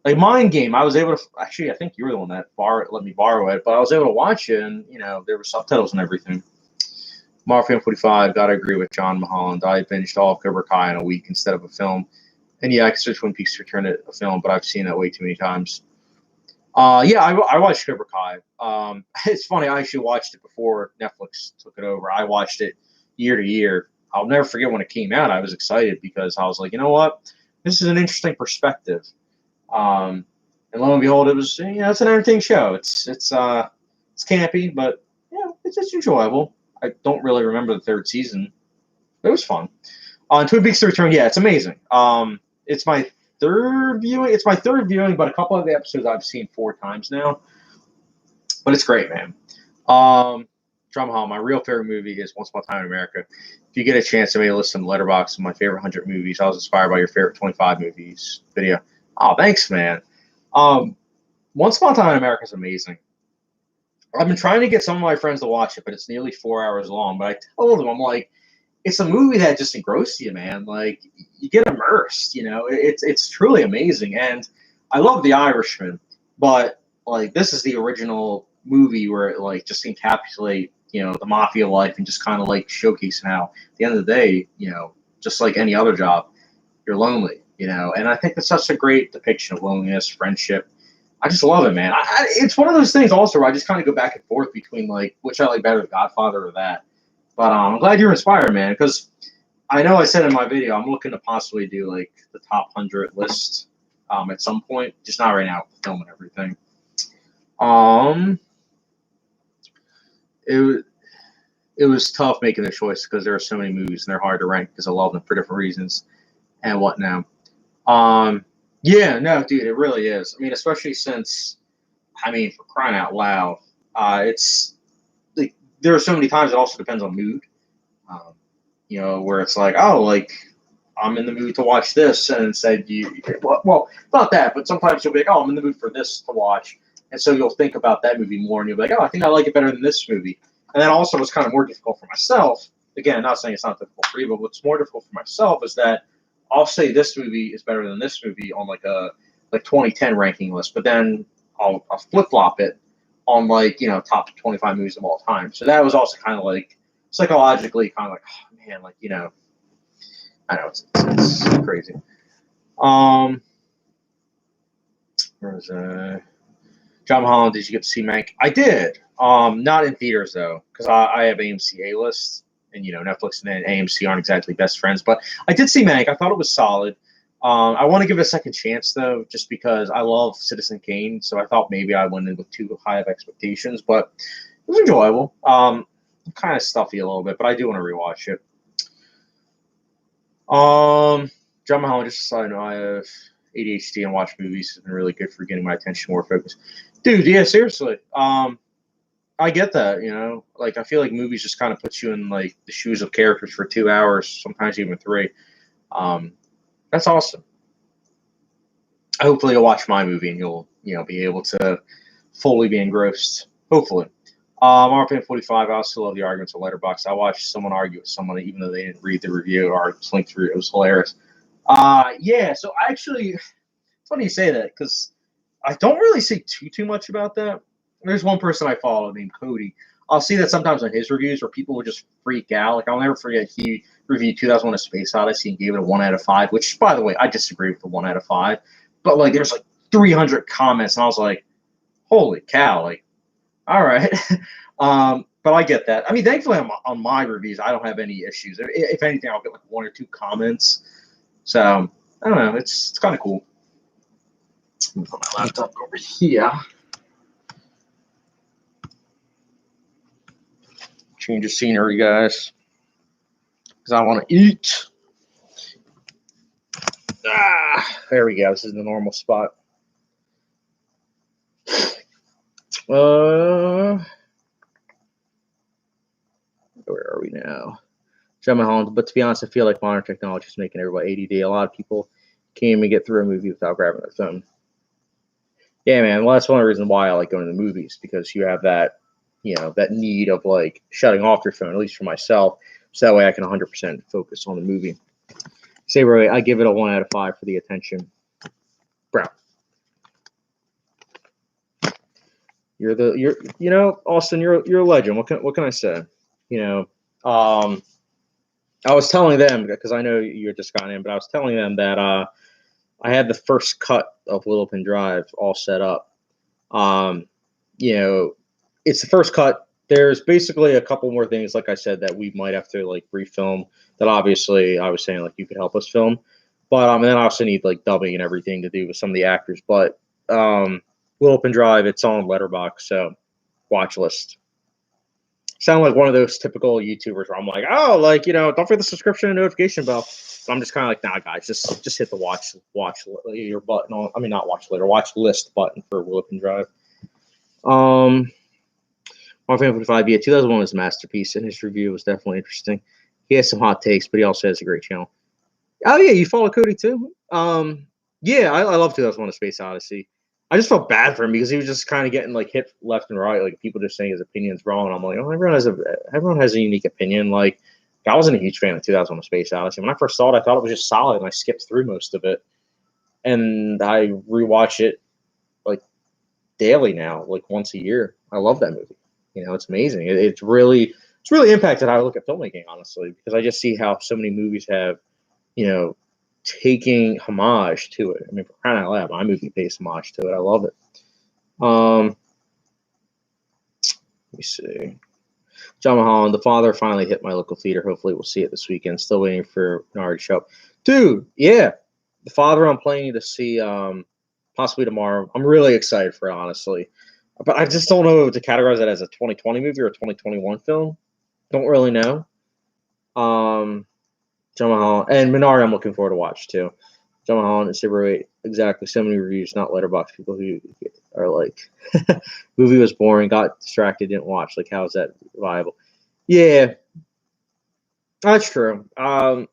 Like Mind Game, I was able to actually. I think you were the one that let me borrow it, but I was able to watch it, and there were subtitles and everything. Marvel 45, gotta agree with John Mulholland. I binged all of Cobra Kai in a week instead of a film. And yeah, I consider Twin Peaks Return it a film, but I've seen that way too many times. I watched Cobra Kai. It's funny, I actually watched it before Netflix took it over. I watched it year to year. I'll never forget when it came out. I was excited because I was like, you know what? This is an interesting perspective. And lo and behold, it was it's an entertaining show. It's campy, but it's enjoyable. I don't really remember the third season. It was fun. On Twin Peaks: The Return, yeah, it's amazing. It's my third viewing. It's my third viewing, but a couple of the episodes I've seen 4 times now. But it's great, man. Drumhall, my real favorite movie is Once Upon a Time in America. If you get a chance, I made a list of Letterboxd of my favorite 100 movies. I was inspired by your favorite 25 movies video. Oh, thanks, man. Once Upon a Time in America is amazing. I've been trying to get some of my friends to watch it, but it's nearly 4 hours long. But I told them, I'm like, it's a movie that just engrosses you, man. Like, you get immersed, It's truly amazing. And I love The Irishman, but, this is the original movie where it, just encapsulate, the mafia life and just kind of, showcasing how, at the end of the day, just like any other job, you're lonely. And I think that's such a great depiction of loneliness, friendship. I just love it, man. It's one of those things also where I just kind of go back and forth between like which I like better, The Godfather or that. But I'm glad you're inspired, man, because I know I said in my video I'm looking to possibly do like the top 100 list at some point, just not right now with the film and everything. It it was tough making the choice because there are so many movies and they're hard to rank because I love them for different reasons and whatnot. Yeah, no, dude, it really is. I mean, especially since, I mean, for crying out loud, it's like there are so many times it also depends on mood. Um, where it's like, oh, like I'm in the mood to watch this, and instead well, not that, but sometimes you'll be like, oh, I'm in the mood for this to watch, and so you'll think about that movie more, and you'll be like, oh, I think I like it better than this movie. And then also, what's kind of more difficult for myself, again, not saying it's not difficult for you, but what's more difficult for myself is that I'll say this movie is better than this movie on like a 2010 ranking list, but then I'll flip flop it on like top 25 movies of all time. So that was also kind of like psychologically kind of like, oh, man, like I know it's crazy. Where was John Holland? Did you get to see Mank? I did. Not in theaters though, because I have AMC A list, and Netflix and AMC aren't exactly best friends. But I did see Mank. I thought it was solid. I want to give it a second chance though, just because I love Citizen Kane. So I thought maybe I went in with too high of expectations, but it was enjoyable. Kind of stuffy a little bit, but I do want to rewatch it. John Mahal, just so I know, I have ADHD and watch movies has been really good for getting my attention more focused. Dude, yeah, seriously. I get that, like I feel like movies just kind of put you in like the shoes of characters for 2 hours, sometimes even 3. That's awesome. Hopefully you'll watch my movie and you'll, be able to fully be engrossed. Hopefully. RPM 45, I also love the arguments of Letterboxd. I watched someone argue with someone even though they didn't read the review or just linked through. It was hilarious. Yeah, so I actually, it's funny you say that because I don't really say too much about that. There's one person I follow named Cody. I'll see that sometimes on his reviews where people will just freak out. Like I'll never forget he reviewed 2001: A Space Odyssey and gave it a 1 out of 5. Which, by the way, I disagree with the 1 out of 5. But like, there's like 300 comments, and I was like, "Holy cow!" Like, all right. But I get that. I mean, thankfully on my reviews, I don't have any issues. If anything, I'll get like 1 or 2 comments. So I don't know. It's kind of cool. Put my laptop over here. Change of scenery, guys, because I want to eat. There we go. This is the normal spot. Where are we now? Gemma Holland. But to be honest, I feel like modern technology is making everybody ADD. A lot of people can't even get through a movie without grabbing their phone. Yeah, man. Well, that's one of the reasons why I like going to the movies, because you have that, that need of like shutting off your phone, at least for myself, so that way I can 100% focus on the movie. Say, Roy, I give it a 1 out of 5 for the attention. Bro. Austin, you're a legend. What can I say? I was telling them, because I know you just got in, but I was telling them that I had the first cut of Willopenn Drive all set up. It's the first cut. There's basically a couple more things, like I said, that we might have to like refilm. That obviously I was saying like you could help us film, but and then I also need like dubbing and everything to do with some of the actors. But Willopenn Drive, it's on Letterboxd, so watch list. Sound like one of those typical YouTubers where I'm like, oh, like don't forget the subscription and notification bell. So I'm just kind of like, nah, guys, just hit the watch your button on. I mean, not watch later, watch list button for Willopenn Drive. Marvel 45, yeah, 2001 was a masterpiece, and his review was definitely interesting. He has some hot takes, but he also has a great channel. Oh yeah, you follow Cody too? Yeah, I love 2001: A Space Odyssey. I just felt bad for him because he was just kind of getting like hit left and right, like people just saying his opinion's wrong. And I'm like, oh, everyone has a unique opinion. Like, I wasn't a huge fan of 2001: A Space Odyssey. When I first saw it, I thought it was just solid, and I skipped through most of it. And I rewatch it like daily now, like once a year. I love that movie. It's amazing. It's really impacted how I look at filmmaking, honestly, because I just see how so many movies have, taking homage to it. I mean, for crying out loud, my movie pays homage to it. I love it. Let me see. John Mulholland, The Father, finally hit my local theater. Hopefully, we'll see it this weekend. Still waiting for Nard to show up. Dude, yeah. The Father, I'm planning to see possibly tomorrow. I'm really excited for it, honestly. But I just don't know to categorize it as a 2020 movie or a 2021 film. Don't really know. John Mulholland. And Minari, I'm looking forward to watch, too. John Mulholland and Super 8. Exactly. So many reviews, not letterbox people who are like, movie was boring, got distracted, didn't watch. Like, how is that viable? Yeah, that's true. A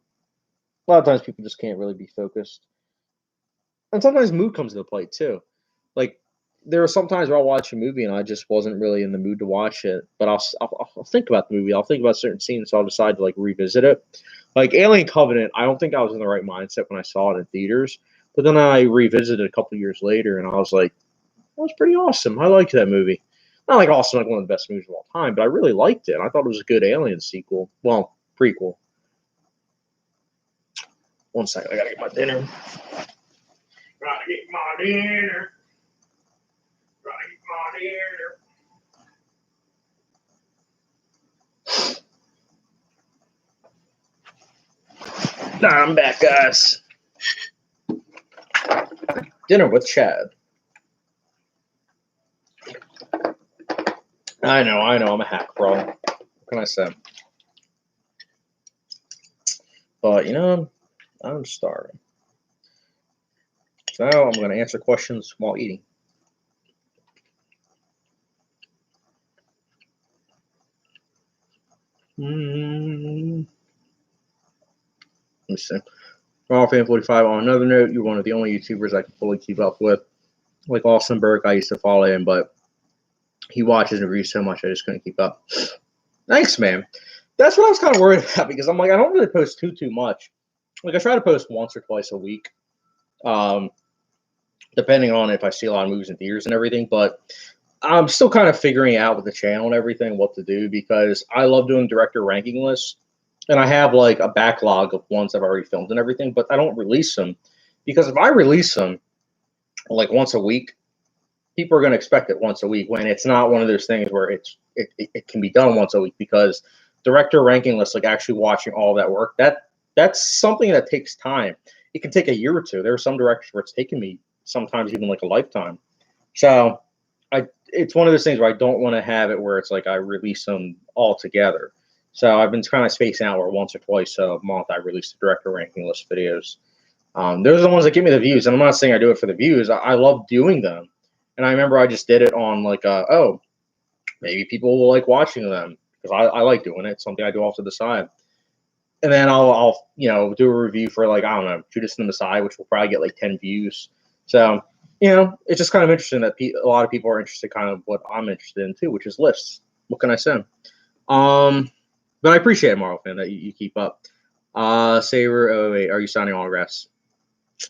lot of times people just can't really be focused. And sometimes mood comes into play, too. Like, there are some times where I'll watch a movie and I just wasn't really in the mood to watch it, but I'll think about the movie. I'll think about certain scenes, so I'll decide to, like, revisit it. Like, Alien Covenant, I don't think I was in the right mindset when I saw it in theaters, but then I revisited a couple years later, and I was like, that was pretty awesome. I liked that movie. Not like awesome, like one of the best movies of all time, but I really liked it. I thought it was a good Alien sequel. Well, prequel. One second, I gotta get my dinner. Gotta get my dinner. Gotta get my dinner. I'm back, guys. Dinner with Chad. I know, I'm a hack, bro. What can I say? But, I'm starving. So I'm going to answer questions while eating. Let me see. Fan45, on another note, you're one of the only YouTubers I can fully keep up with. Like Austin Burke, I used to follow him, but he watches and reviews so much, I just couldn't keep up. Thanks, man. That's what I was kind of worried about, because I'm like, I don't really post too much. Like, I try to post once or twice a week, depending on if I see a lot of movies in theaters and everything, but I'm still kind of figuring out with the channel and everything what to do, because I love doing director ranking lists, and I have like a backlog of ones I've already filmed and everything, but I don't release them, because if I release them like once a week, people are going to expect it once a week, when it's not one of those things where it can be done once a week, because director ranking lists, like actually watching all that work, that's something that takes time. It can take a year or two. There are some directors where it's taken me sometimes even like a lifetime. So it's one of those things where I don't want to have it where it's like I release them all together. So I've been kind of spacing out where once or twice a month I release the director ranking list videos. Those are the ones that give me the views. And I'm not saying I do it for the views. I love doing them. And I remember I just did it on like, maybe people will like watching them, because I like doing it. It's something I do off to the side. And then I'll do a review for like, I don't know, Judas and the Messiah, which will probably get like 10 views. So, it's just kind of interesting that a lot of people are interested kind of what I'm interested in too, which is lists. What can I say? But I appreciate it, Marvel fan, that you keep up. Saber, are you signing autographs?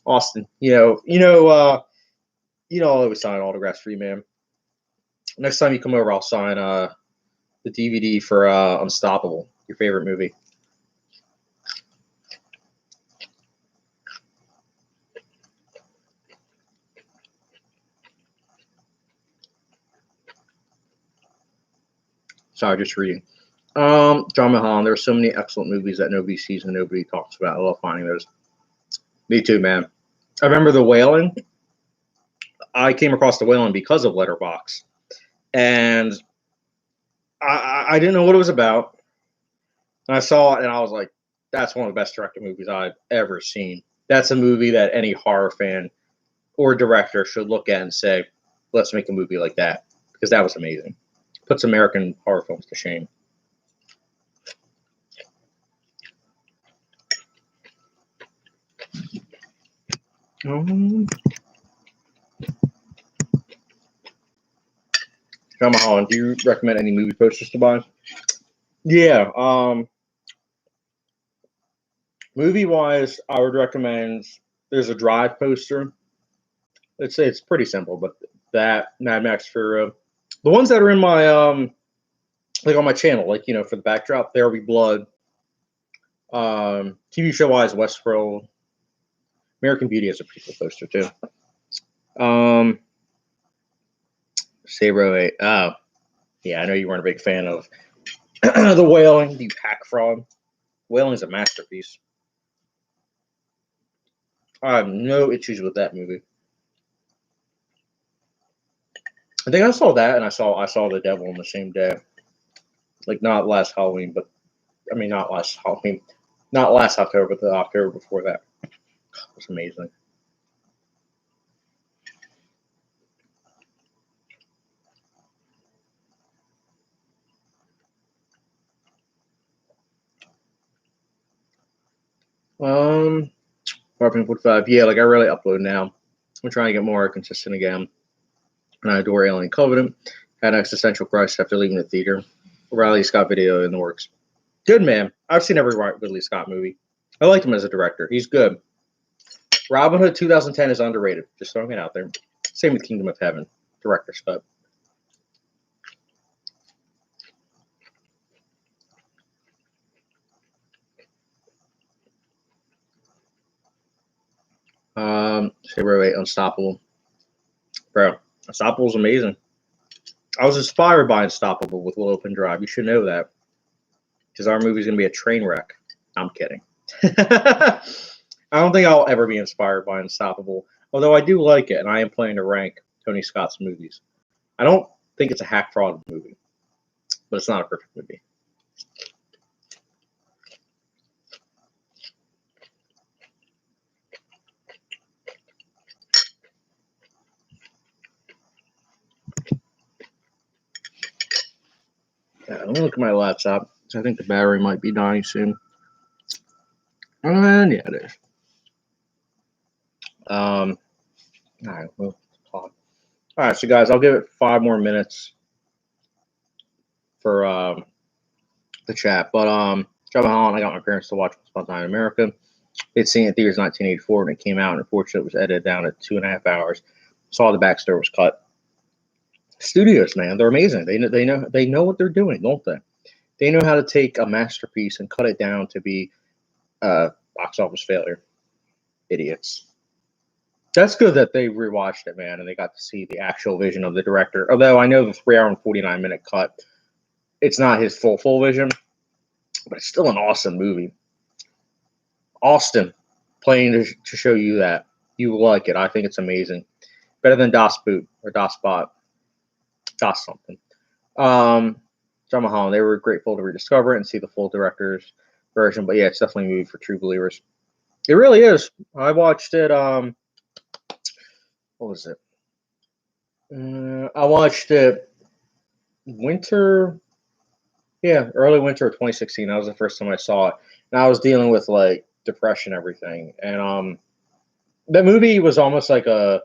Austin, I'll always sign autographs for you, man. Next time you come over, I'll sign the DVD for Unstoppable, your favorite movie. Sorry, just reading. John Mulholland, there are so many excellent movies that nobody sees and nobody talks about. I love finding those. Me too, man. I remember The Wailing. I came across The Wailing because of Letterboxd, and I didn't know what it was about. And I saw it, and I was like, that's one of the best directed movies I've ever seen. That's a movie that any horror fan or director should look at and say, let's make a movie like that, because that was amazing. Puts American horror films to shame. John Mulholland, do you recommend any movie posters to buy? Yeah. Movie-wise, I would recommend, there's a Drive poster. Let's say it's pretty simple, but that, Mad Max Fury, the ones that are in my like on my channel, like for the backdrop, There Will Be Blood. TV show wise, Westworld. American Beauty has a pretty cool poster too. Sabro 8. Oh, yeah, I know you weren't a big fan of The Wailing, you hack fraud. Wailing is a masterpiece. I have no issues with that movie. I think I saw that, and I saw The Devil on the same day. Like, not last Halloween, but I mean, not last Halloween, not last October, but the October before that. It was amazing. Apartment 45. Yeah, like I really upload now. I'm trying to get more consistent again. And I adore Alien Covenant. Had an existential crisis after leaving the theater. Riley Scott video in the works. Good man. I've seen every Ridley Scott movie. I liked him as a director. He's good. Robin Hood 2010 is underrated. Just throwing it out there. Same with Kingdom of Heaven. Director's cut. Sabro 8, Unstoppable. Bro, Unstoppable is amazing. I was inspired by Unstoppable with Willopenn Drive. You should know that. Because our movie's going to be a train wreck. I'm kidding. I don't think I'll ever be inspired by Unstoppable. Although I do like it, and I am planning to rank Tony Scott's movies. I don't think it's a hack fraud movie. But it's not a perfect movie. Yeah, let me look at my laptop. I think the battery might be dying soon. And yeah, it is. All right, we'll talk. All right, so guys, I'll give it 5 more minutes for the chat. But John Holland, I got my parents to watch Once Upon a Time in America. They'd seen it in theaters in 1984 when it came out, and unfortunately, it was edited down to 2.5 hours. Saw the backstory was cut. Studios, man, they're amazing. They know what they're doing, don't they? They know how to take a masterpiece and cut it down to be a box office failure. Idiots. That's good that they rewatched it, man, and they got to see the actual vision of the director. Although I know the 3 hour and 49-minute cut, it's not his full vision, but it's still an awesome movie. Austin, playing to show you that you will like it. I think it's amazing. Better than Das Boot or Das Bot. Das something. John Mulholland, they were grateful to rediscover it and see the full director's version. But yeah, it's definitely a movie for true believers. It really is. I watched it. What was it? I watched it early winter of 2016. That was the first time I saw it. And I was dealing with like depression and everything. And that movie was almost like a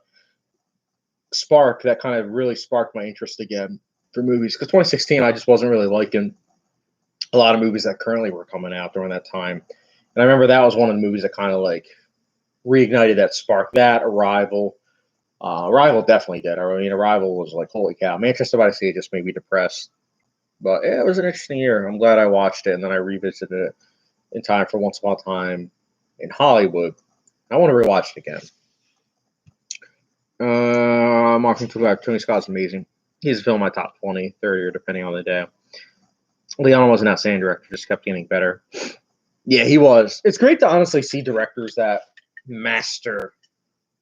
spark that kind of really sparked my interest again for movies. Because 2016, I just wasn't really liking a lot of movies that currently were coming out during that time. And I remember that was one of the movies that kind of like reignited that spark. That, Arrival. Arrival definitely did. I mean, Arrival was like, holy cow. Manchester by the Sea just made me depressed. But yeah, it was an interesting year. I'm glad I watched it, and then I revisited it in time for Once Upon a Time in Hollywood. I want to rewatch it again. Martin Fugak, Tony Scott's amazing. He's still in my top 20, 30, or depending on the day. Leon was an outstanding director, just kept getting better. Yeah, he was. It's great to honestly see directors that master,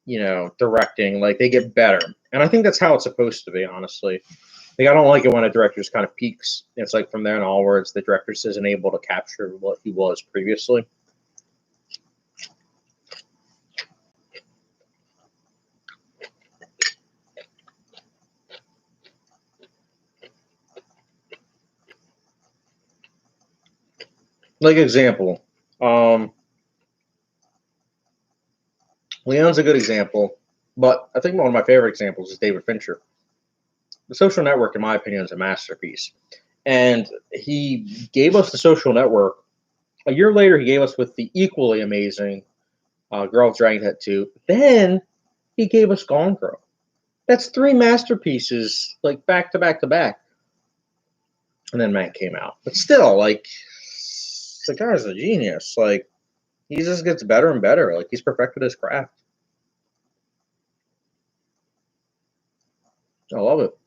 directing. Like, they get better. And I think that's how it's supposed to be, honestly. Like, I don't like it when a director just kind of peaks. It's like from there on onwards, the director isn't able to capture what he was previously. Like, example, Leon's a good example, but I think one of my favorite examples is David Fincher. The Social Network, in my opinion, is a masterpiece. And he gave us The Social Network. A year later, he gave us with the equally amazing Girl with Dragon Tattoo. Then he gave us Gone Girl. That's 3 masterpieces, like back to back to back. And then Mank came out. But still, like, the guy's a genius. Like, he just gets better and better. Like, he's perfected his craft. I love it.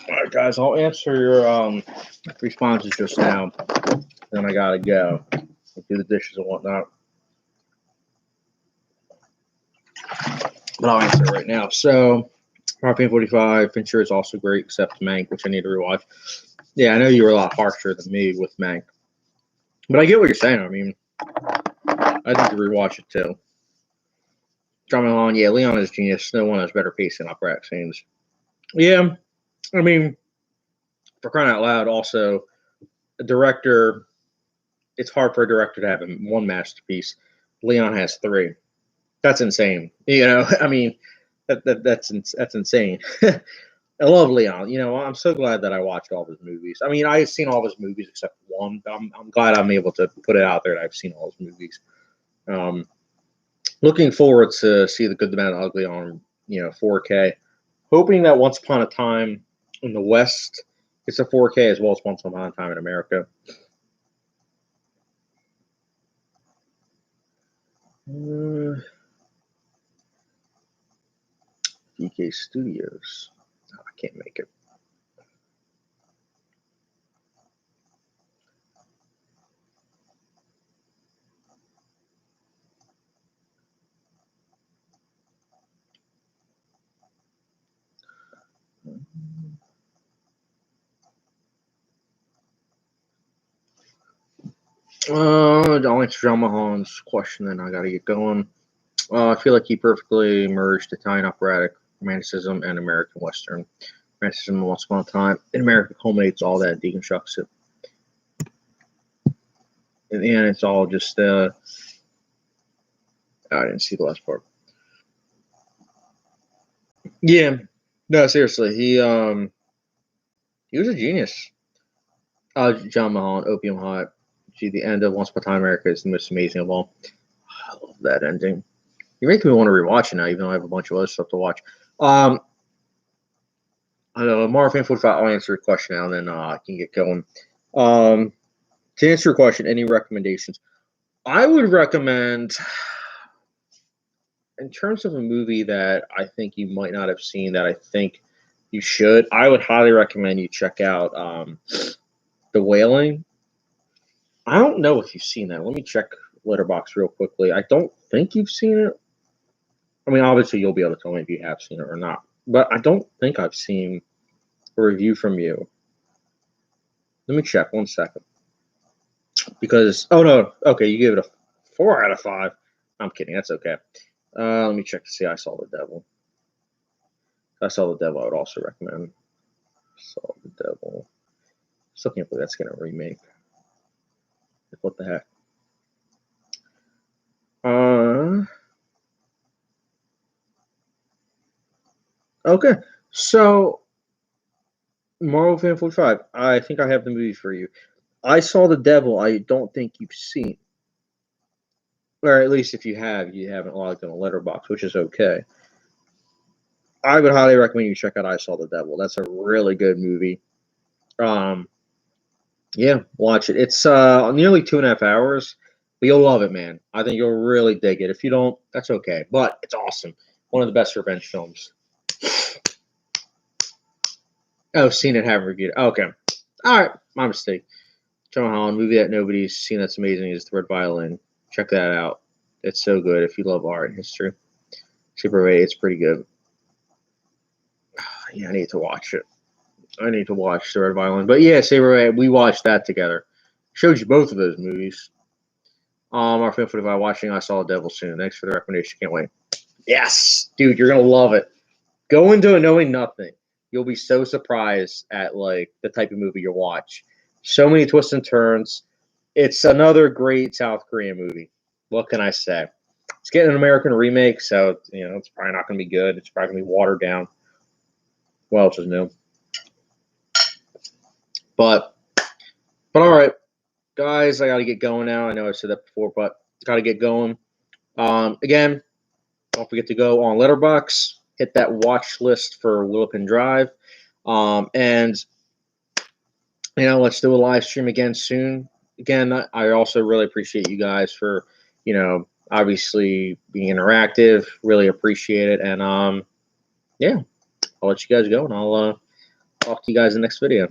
All right, guys, I'll answer your responses just now. Then I gotta go. I'll do the dishes and whatnot. But I'll answer it right now. So, Property 45, Fincher is also great, except Mank, which I need to rewatch. Yeah, I know you were a lot harsher than me with Mank. But I get what you're saying. I mean, I need to rewatch it too. John Malone, yeah, Leon is genius. No one has better pacing operatic scenes. Yeah, I mean, for crying out loud, also, a director, it's hard for a director to have one masterpiece. Leon has three. That's insane. You know, I mean, that's insane. I love Leon. You know, I'm so glad that I watched all of his movies. I mean, I've seen all of his movies except one. I'm glad I'm able to put it out there that I've seen all his movies. Looking forward to see The Good, the Bad, and the Ugly on 4K. Hoping that Once Upon a Time in the West gets a 4K as well as Once Upon a Time in America. DK Studios. Oh, I can't make it. I'll answer John Mahan's question, then I got to get going. I feel like he perfectly merged Italian operatic, romanticism, and American Western. Romanticism Once Upon a Time. In America culminates all that, deconstructs it. In the end, it's all just, I didn't see the last part. Yeah. No, seriously. He was a genius. John Mahan, Opium High. Gee, the end of Once Upon a Time in America is the most amazing of all. I love that ending. You're making me want to rewatch it now, even though I have a bunch of other stuff to watch. I know, Marvin 45, I'll answer your question now, and then I can get going. To answer your question, any recommendations? I would recommend, in terms of a movie that I think you might not have seen that I think you should, I would highly recommend you check out The Wailing. I don't know if you've seen that. Let me check Letterboxd real quickly. I don't think you've seen it. I mean, obviously, you'll be able to tell me if you have seen it or not. But I don't think I've seen a review from you. Let me check 1 second. Because, oh no, okay, you gave it a 4 out of 5. I'm kidding, that's okay. Let me check to see I Saw the Devil. I Saw the Devil, I would also recommend. Saw the Devil. Still can't believe that's getting a remake. What the heck? Okay, so Marvel Fan 45. I think I have the movie for you. I Saw the Devil. I don't think you've seen, or at least if you have, you haven't logged in a Letterboxd, which is okay. I would highly recommend you check out I Saw the Devil. That's a really good movie. Yeah, watch it. It's nearly 2.5 hours, but you'll love it, man. I think you'll really dig it. If you don't, that's okay. But it's awesome. One of the best revenge films. Oh, seen it, haven't reviewed it. Okay. All right, my mistake. John Holland, movie that nobody's seen that's amazing is The Red Violin. Check that out. It's so good if you love art and history. Super rated. It's pretty good. Yeah, I need to watch it. I need to watch The Red Violin. But yeah, Saber Ray, we watched that together. Showed you both of those movies. Our film 45 watching I Saw the Devil soon. Thanks for the recommendation. Can't wait. Yes, dude, you're gonna love it. Go into it knowing nothing. You'll be so surprised at like the type of movie you'll watch. So many twists and turns. It's another great South Korean movie. What can I say? It's getting an American remake, so it's probably not gonna be good. It's probably gonna be watered down. What else is new? But all right, guys, I gotta get going now. I know I said that before, but gotta get going. Again, don't forget to go on Letterboxd, hit that watch list for Willopenn Drive, and let's do a live stream again soon. Again, I also really appreciate you guys for obviously being interactive. Really appreciate it, and yeah, I'll let you guys go, and I'll talk to you guys in the next video.